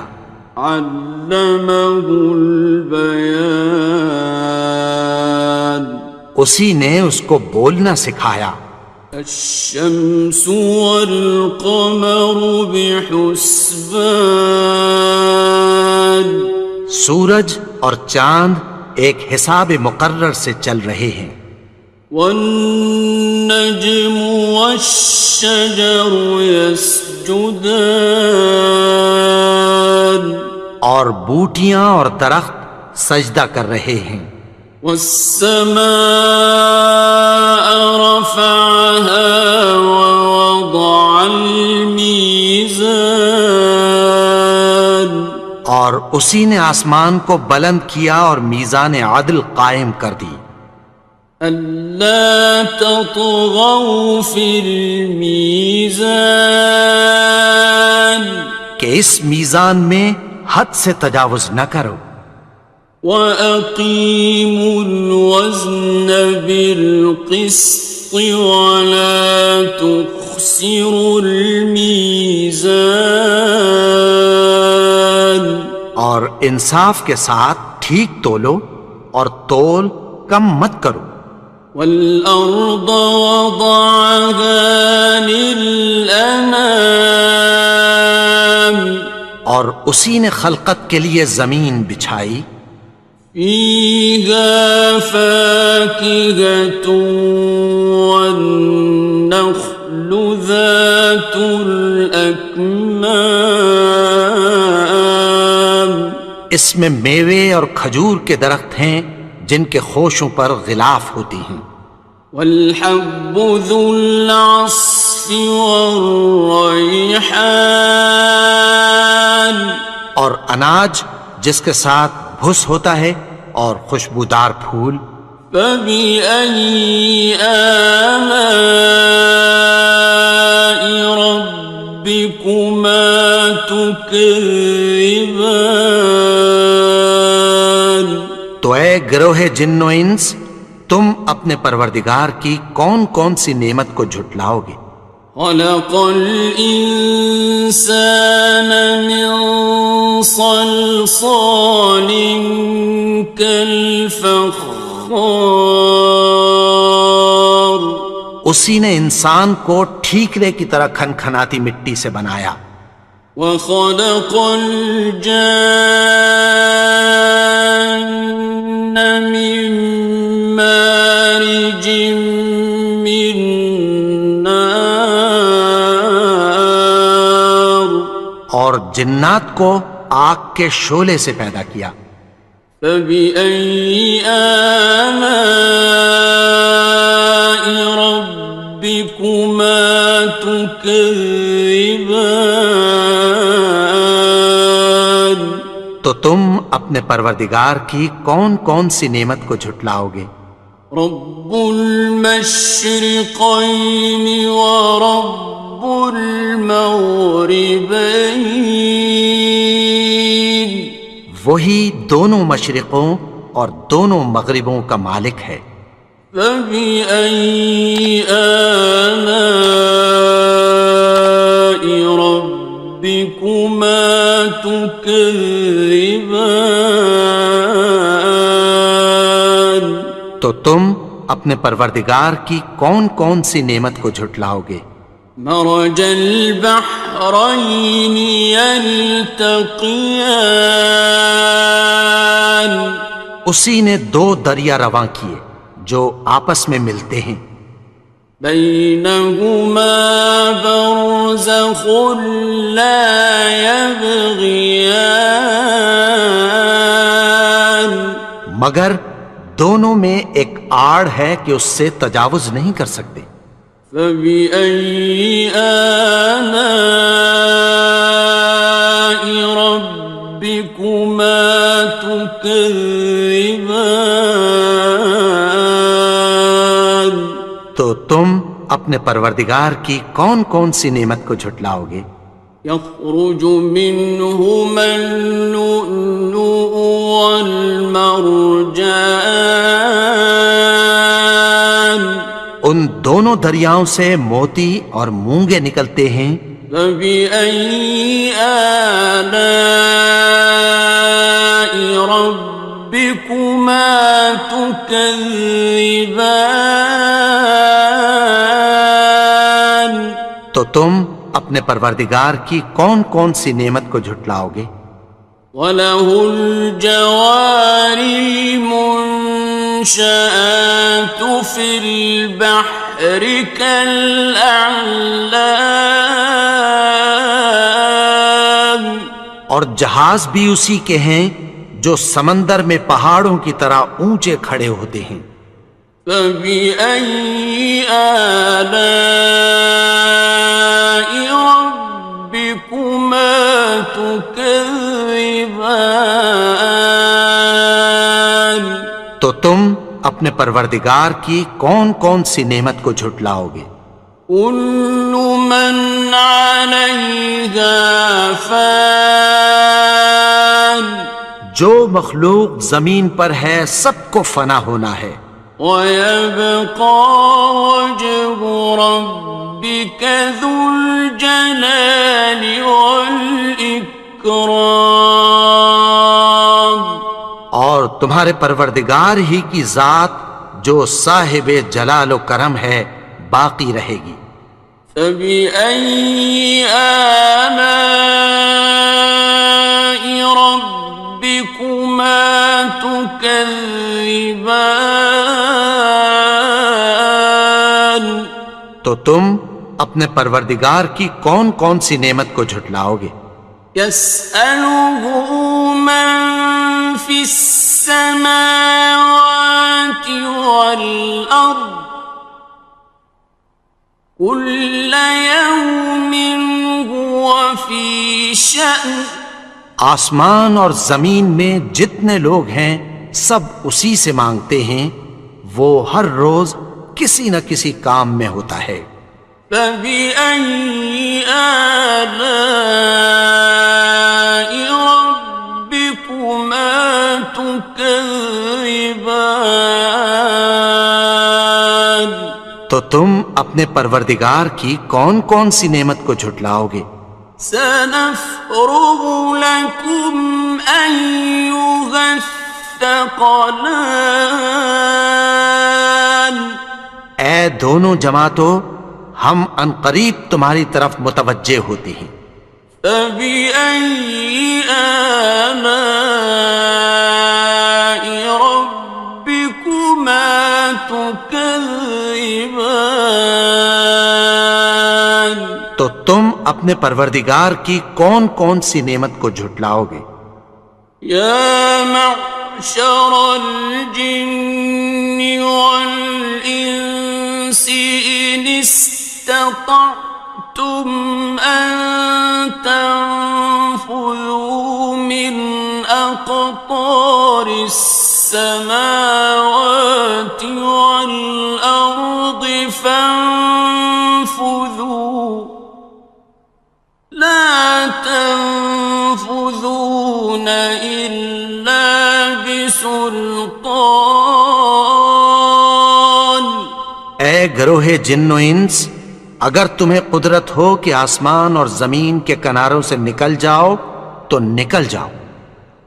علمہ البیان اسی نے اس کو بولنا سکھایا. الشمس والقمر بحسبان سورج اور چاند ایک حساب مقرر سے چل رہے ہیں. والنجم والشجر يسجدان اور بوٹیاں اور درخت سجدہ کر رہے ہیں. والسماء رفعها ووضع الميزان اور اسی نے آسمان کو بلند کیا اور میزان عدل قائم کر دی. ألا تطغوا في الميزان کہ اس میزان میں حد سے تجاوز نہ کرو. وَأَقِيمُوا الْوَزْنَ بِالْقِسْطِ وَلَا تُخْسِرُوا الْمِيزَانَ اور انصاف کے ساتھ ٹھیک تولو اور تول کم مت کرو. وَالْأَرْضَ وَضَعَهَا لِلْأَنَامِ اور اسی نے خلقت کے لیے زمین بچھائی. فِيهَا فَاكِهَةٌ وَالنَّخْلُ ذَاتُ الْأَكْمَامِ اس میں میوے اور کھجور کے درخت ہیں جن کے خوشوں پر غلاف ہوتی ہیں. وَالْحَبُّ ذُو الْعَصْفِ وَالرَّيْحَانِ اور اناج جس کے ساتھ بھس ہوتا ہے اور خوشبودار پھول. فَبِأَيِّ آلَاءِ رَبِّكُمَا تُكَذِّبَانِ تو اے گروہ جن و انس، تم اپنے پروردگار کی کون کون سی نعمت کو جھٹلاؤ گے؟ خلق الإنسان من صلصال كالفخار اسی نے انسان کو ٹھیکرے کی طرح کھنکھناتی مٹی سے بنایا. وخلق الجان من مارج من نار اور جنات کو آگ کے شعلے سے پیدا کیا. فبأي آلاء ربكما تكذبان تو تم اپنے پروردگار کی کون کون سی نعمت کو جھٹلاؤ گے؟ رب المشرقين ورب المغربين وہی دونوں مشرقوں اور دونوں مغربوں کا مالک ہے. فبأي آلاء ربكما تكذبان تو تم اپنے پروردگار کی کون کون سی نعمت کو جھٹلاؤ گے؟ مرج البحرين يلتقيان اسی نے دو دریا رواں کیے جو آپس میں ملتے ہیں. بينهما برزخ لا يبغيان مگر دونوں میں ایک آڑ ہے کہ اس سے تجاوز نہیں کر سکتے. فبأي آلاء ربكما تكذبان تو تم اپنے پروردگار کی کون کون سی نعمت کو جھٹلاؤ گے؟ يخرج منهما اللؤلؤ والمرجان ان دونوں دریاؤں سے موتی اور مونگے نکلتے ہیں. فبأي آلاء ربكما تكذبان تو تم اپنے پروردگار کی کون کون سی نعمت کو جھٹلاؤ گے؟ وَلَهُ الْجَوَارِ الْمُنشَآتُ فِي الْبَحْرِ كَالْأَعْلَامِ اور جہاز بھی اسی کے ہیں جو سمندر میں پہاڑوں کی طرح اونچے کھڑے ہوتے ہیں. فَبِأَيِّ آلَاءِ رَبِّكُمَا تُكَذِّبَانِ تو تم اپنے پروردگار کی کون کون سی نعمت کو جھٹلاؤ گے؟ كُلُّ مَنْ عَلَيْهَا فَانٍ جو مخلوق زمین پر ہے سب کو فنا ہونا ہے. وَيَبْقَى وَجْهُ رَبِّكَ ذُو الْجَلَالِ وَالْإِكْرَامِ اور تمہارے پروردگار ہی کی ذات جو صاحب جلال و کرم ہے باقی رہے گی. فَبِأَيِّ آلَاءِ رَبِّكُمَا تُكَذِّبَانِ تو تم اپنے پروردگار کی کون کون سی نعمت کو جھٹلاؤ گے؟ يَسْأَلُهُ مَن فِي السَّمَاوَاتِ وَالْأَرْضِ كُلَّ يَوْمٍ هُوَ فِي شَأْنٍ آسمان اور زمین میں جتنے لوگ ہیں سب اسی سے مانگتے ہیں، وہ ہر روز کسی نہ کسی کام میں ہوتا ہے. فَبِأَيِّ آلَاءِ رَبِّكُمَا تُكَذِّبَانِ تو تم اپنے پروردگار کی کون کون سی نعمت کو جھٹلاؤ گے؟ سَنَفْرُغُ لَكُمْ أَيُّهَ الثَّقَلَانِ اے دونوں جماعتوں، ہم عنقریب تمہاری طرف متوجہ ہوتے ہیں. فبأي آلاء ربكما تكذبان؟ تو تم اپنے پروردگار کی کون کون سی نعمت کو جھٹلاؤ گے؟ یا معشر الجن والانس ان استطعتم ان تنفذوا من اقطار السماوات والارض فانفذوا لا تنفذون إلا بسلطان۔ اے گروہ جن و انس، اگر تمہیں قدرت ہو کہ آسمان اور زمین کے کناروں سے نکل جاؤ تو نکل جاؤ،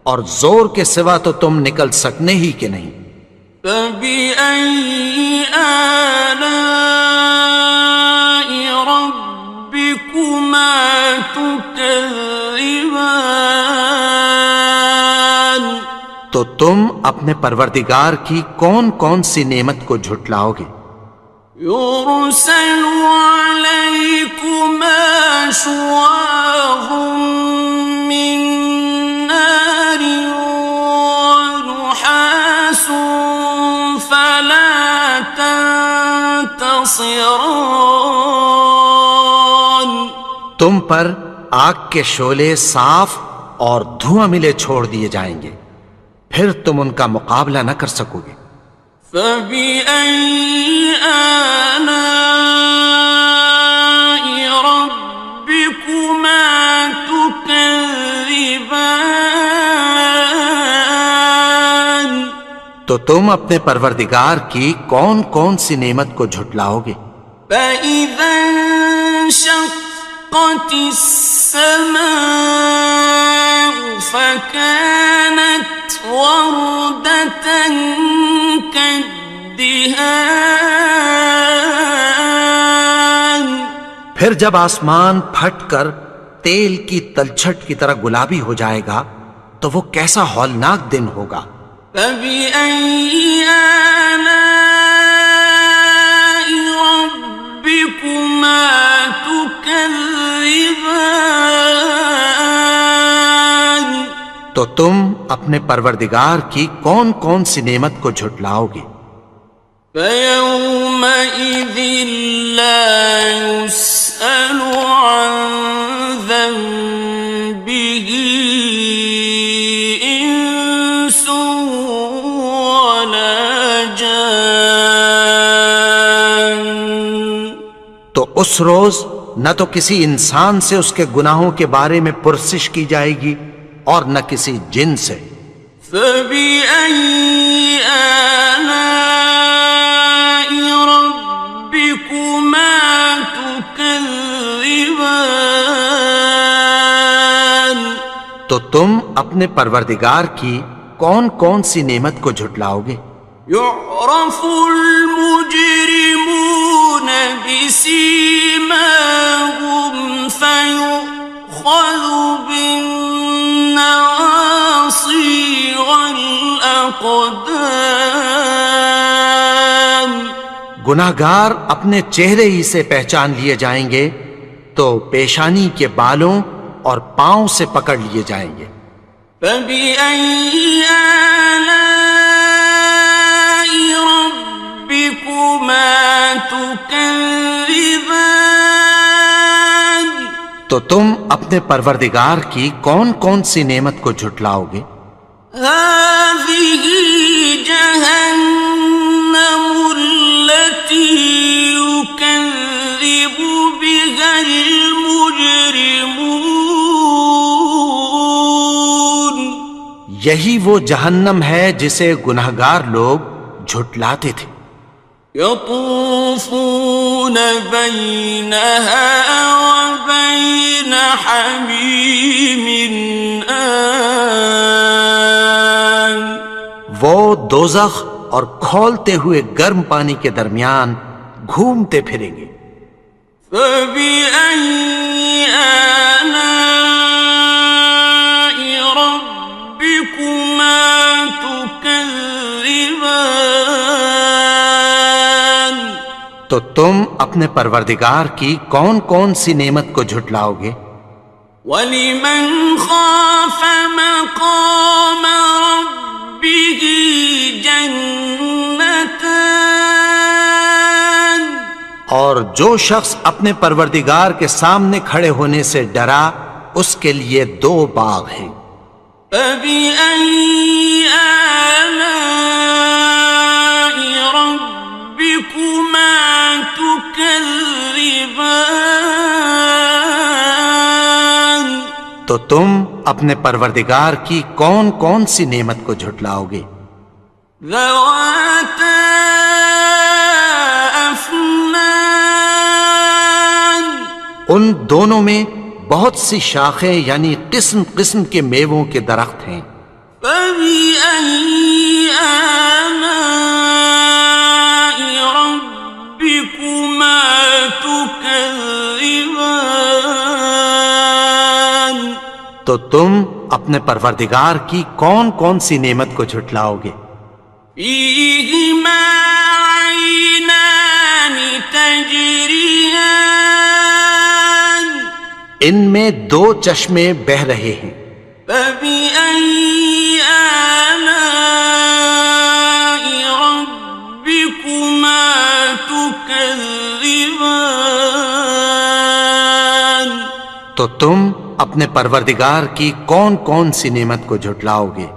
اور زور کے سوا تو تم نکل سکنے ہی کہ نہیں۔ فَبِأَيِّ آلَاءِ رَبِّكُمَا تُكَذِّبَانِ؟ تو تم اپنے پروردگار کی کون کون سی نعمت کو جھٹلاؤ گے؟ يُرْسَلُ عَلَيْكُمَا شُوَاظٌ مِّن نَّارٍ وَنُحَاسٌ فَلَا تَنتَصِرَانِ۔ تم پر آگ کے شعلے صاف اور دھواں ملے چھوڑ دیے جائیں گے، پھر تم ان کا مقابلہ نہ کر سکو گے۔ فَبِأَيِّ آلَاءِ رَبِّكُمَا تُكَذِّبَانِ؟ تو تم اپنے پروردگار کی کون کون سی نعمت کو جھٹلاؤ گے؟ فَإِذَا انشَقَّتِ السَّمَاءُ فَكَانَتْ وَرْدَةً كَالدِّهَانِ۔ پھر جب آسمان پھٹ کر تیل کی تلچھٹ کی طرح گلابی ہو جائے گا تو وہ کیسا ہولناک دن ہوگا۔ فَبِأَيِّ آلَاءِ رَبِّكُمَا تُكَذِّبَانِ؟ تو تم اپنے پروردگار کی کون کون سی نعمت کو جھٹلاؤ گے؟ فَيَوْمَئِذٍ لَا يُسْأَلُ عَنْ ذَنبِهِ إِنسٌ وَلَا جَانٌ۔ تو اس روز نہ تو کسی انسان سے اس کے گناہوں کے بارے میں پرسش کی جائے گی اور نہ کسی جن سے۔ فَبِأَيِّ آلَاءِ رَبِّكُمَا تُكَذِّبَانِ؟ تو تم اپنے پروردگار کی کون کون سی نعمت کو جھٹلاؤ گے؟ يُعْرَفُ الْمُجْرِمُونَ بِسِيمَاهُمْ فَيُؤْخَذُ بِالنَّوَاصِي وَالْأَقْدَامِ۔ گناہگار اپنے چہرے ہی سے پہچان لیے جائیں گے تو پیشانی کے بالوں اور پاؤں سے پکڑ لیے جائیں گے۔ فَبِأَيِّ آلَاءِ رَبِّكُمَا تُكَذِّبَانِ؟ تو تم اپنے پروردگار کی کون کون سی نعمت کو جھٹلاؤ گے؟ هَٰذِهِ جَهَنَّمُ الَّتِي يُكَذِّبُ بِهَا الْمُجْرِمُونَ۔ یہی وہ جہنم ہے جسے گناہگار لوگ جھٹلاتے تھے۔ يَطُوفُونَ بَيْنَهَا وَبَيْنَ حَمِيمٍ آنٍ۔ وہ دوزخ اور کھولتے ہوئے گرم پانی کے درمیان گھومتے پھریں گے۔ فَبِأَيِّ آلَاءِ تو تم اپنے پروردگار کی کون کون سی نعمت کو جھٹلاؤ گے؟ وَلِمَنْ خَافَ مَقَامَ رَبِّهِ جَنَّتَانِ اور جو شخص اپنے پروردگار کے سامنے کھڑے ہونے سے ڈرا اس کے لیے 2 باغ ہیں۔ فَبِأَيِّ آلَاءِ رَبِّكُمَا تُكَذِّبَانِ تو تم اپنے پروردگار کی کون کون سی نعمت کو جھٹلاؤ گے؟ ذَوَاتَا أَفْنَانٍ ان دونوں میں بہت سی شاخیں یعنی قسم قسم کے میووں کے درخت ہیں۔ فَبِأَيِّ آلَاءِ رَبِّكُمَا تُكَذِّبَانِ تو تم اپنے پروردگار کی کون کون سی نعمت کو جھٹلاؤ گے؟ فِيهِمَا عَيْنَانِ تَجْرِيَانِ ان میں 2 چشمے بہہ رہے ہیں۔ فَبِأَيِّ آلَاءِ رَبِّكُمَا تُكَذِّبَانِ تو تم اپنے پروردگار کی کون کون سی نعمت کو جھٹلاؤ گے؟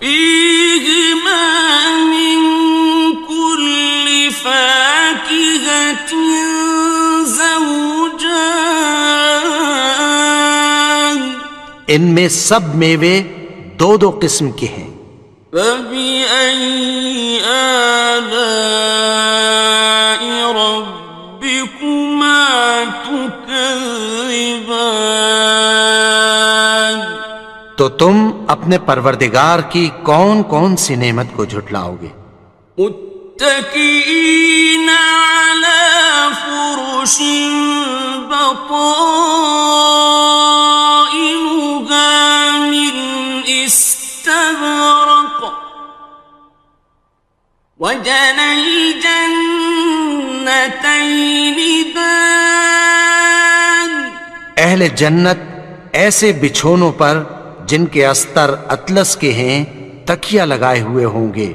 فِيهِمَا مِن كُلِّ فَاكِهَةٍ زَوْجَانِ ان میں سب میوے 2 قسم کے ہیں۔ فَبِأَيِّ آلَاءِ رَبِّكُمَا تُكَذِّبَانِ تو تم اپنے پروردگار کی کون کون سی نعمت کو جھٹلاؤ گے؟ متكئين على فرش بطائنها من استبرق وجنى الجنتين دان اہل جنت ایسے بچھونوں پر جن کے استر اطلس کے ہیں تکیہ لگائے ہوئے ہوں گے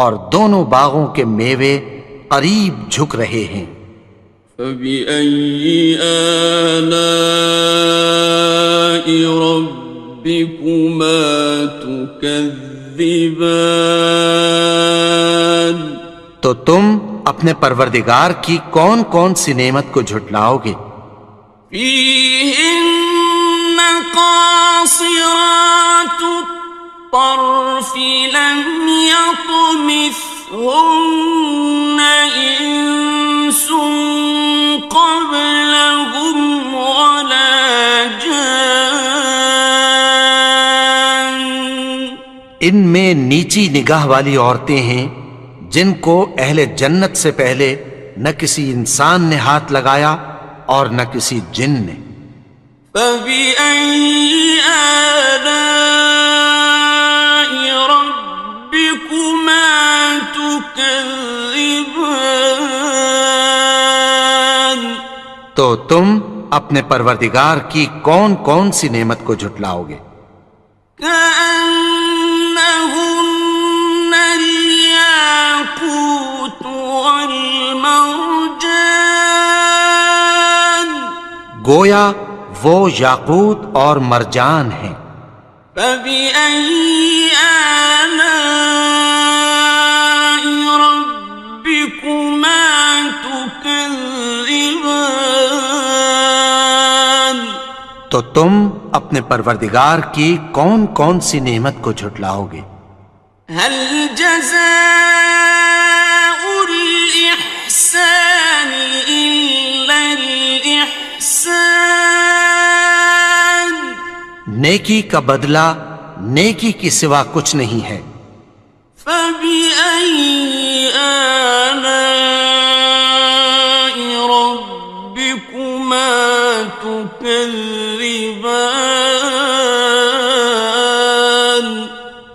اور دونوں باغوں کے میوے قریب جھک رہے ہیں۔ فَبِأَيِّ آلَاءِ رَبِّكُمَا تُكَذِّبَانِ تو تم اپنے پروردگار کی کون کون سی نعمت کو جھٹلاؤ گے؟ فِيهِنَّ قَاصِرَاتُ الطَّرْفِ لَمْ يَطْمِثْهُنَّ إِنسٌ قَبْلَهُمْ وَلَا جَانٌّ ان میں نیچی نگاہ والی عورتیں ہیں جن کو اہل جنت سے پہلے نہ کسی انسان نے ہاتھ لگایا اور نہ کسی جن نے۔ فَبِأَيِّ آلَاءِ رَبِّكُمَا تُكَذِّبَانِ تو تم اپنے پروردگار کی کون کون سی نعمت کو جھٹلاؤ گے؟ كَأَنَّهُنَّ الْيَاقُوتُ وَالْمَرْجَانُ گویا وہ یاقوت اور مرجان ہیں۔ فَبِأَيِّ آلَاءِ رَبِّكُمَا تُكَذِّبَانِ تو تم اپنے پروردگار کی کون کون سی نعمت کو جھٹلاؤ گے؟ هَلْ جَزَاءُ الْإِحْسَانِ إِلَّا الْإِحْسَانُ نیکی کا بدلہ نیکی کی سوا کچھ نہیں ہے۔ فَبِأَيِّ آلَاءِ رَبِّكُمَا تُكَذِّبَانِ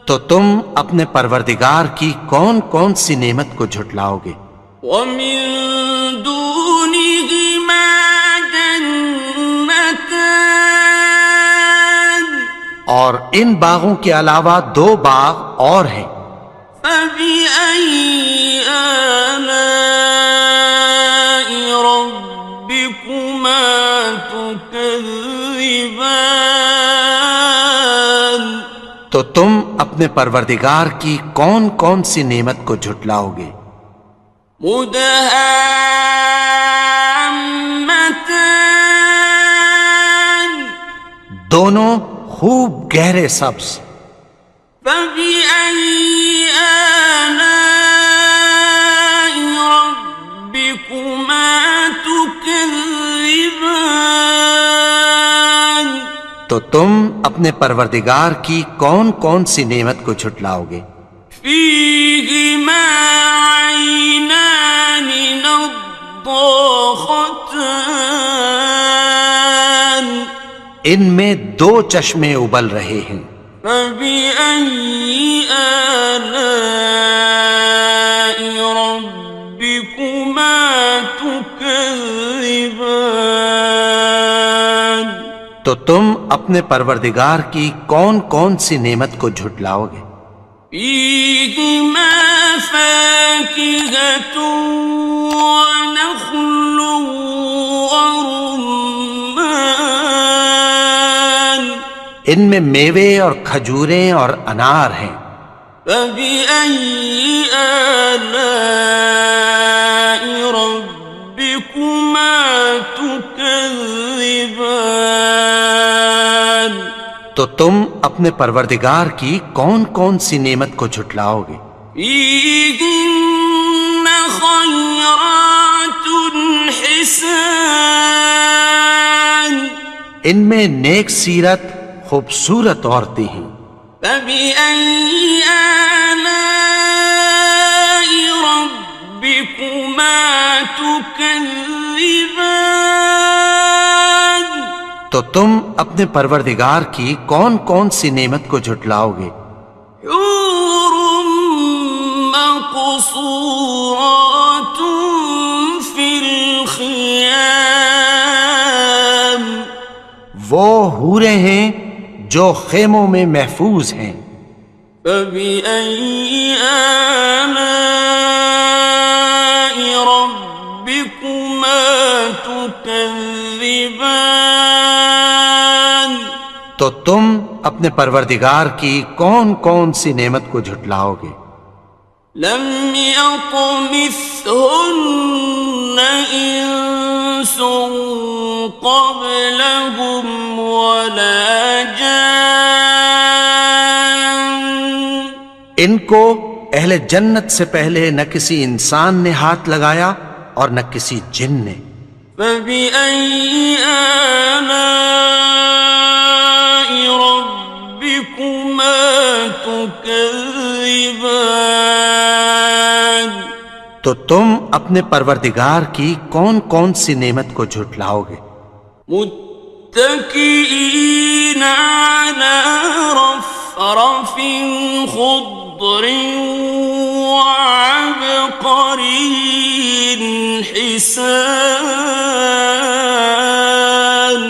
تو تم اپنے پروردگار کی کون کون سی نعمت کو جھٹلاؤ گے؟ وَمِن دُونِهِمَا اور ان باغوں کے علاوہ 2 باغ اور ہیں. فبأي آلاء ربكما تكذبان تو تم اپنے پروردگار کی کون کون سی نعمت کو جھٹلاؤ گے؟ مدهامتان دونوں خوب گہرے سبز. فبأي آلاء ربكما تكذبان تو تم اپنے پروردگار کی کون کون سی نعمت کو جھٹلاؤ گے؟ فيهما عينان نضاختان ان میں 2 چشمے ابل رہے ہیں. فبأي آلاء ربكما تكذبان تو تم اپنے پروردگار کی کون کون سی نعمت کو جھٹلاؤ گے؟ فيهما فاكهة ونخل ورمان ان میں میوے اور کھجوریں اور انار ہیں. فبأي آلاء ربكما تكذبان تو تم اپنے پروردگار کی کون کون سی نعمت کو جھٹلاؤ گے؟ فيهن خيرات حسان ان میں نیک سیرت خوبصورت عورتیں ہیں. فبأي آلاء ربكما تكذبان تو تم اپنے پروردگار کی کون کون سی نعمت کو جھٹلاؤ گے؟ حور مقصورات في الخيام وہ حوریں ہیں جو خیموں میں محفوظ ہیں. فبأي آلاء ربكما تكذبان تو تم اپنے پروردگار کی کون کون سی نعمت کو جھٹلاؤ گے؟ لم يطمثهن إنس قبلهم ولا جان ان کو اہل جنت سے پہلے نہ کسی انسان نے ہاتھ لگایا اور نہ کسی جن نے. فبأي آلاء ربكما تكذبان تو تم اپنے پروردگار کی کون کون سی نعمت کو جھٹلاؤ گے؟ متكئين على رفرف خضر وعبقري حسان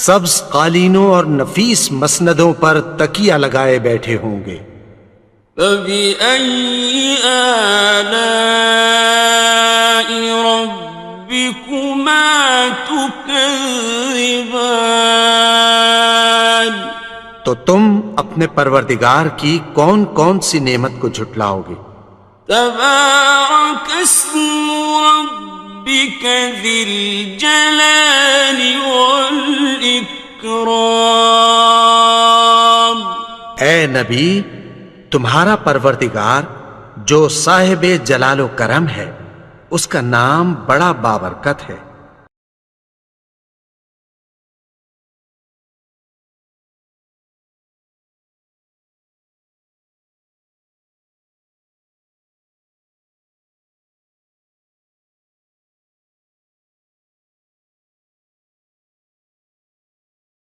سبز قالینوں اور نفیس مسندوں پر تکیہ لگائے بیٹھے ہوں گے. فبأي آلاء ربكما تكذبان تو تم اپنے پروردگار کی کون کون سی نعمت کو جھٹلاؤ گے؟ تبارك اسم ربك ذي الجلال والإكرام اے نبی، تمہارا پروردگار جو صاحب جلال و کرم ہے، اس کا نام بڑا بابرکت ہے.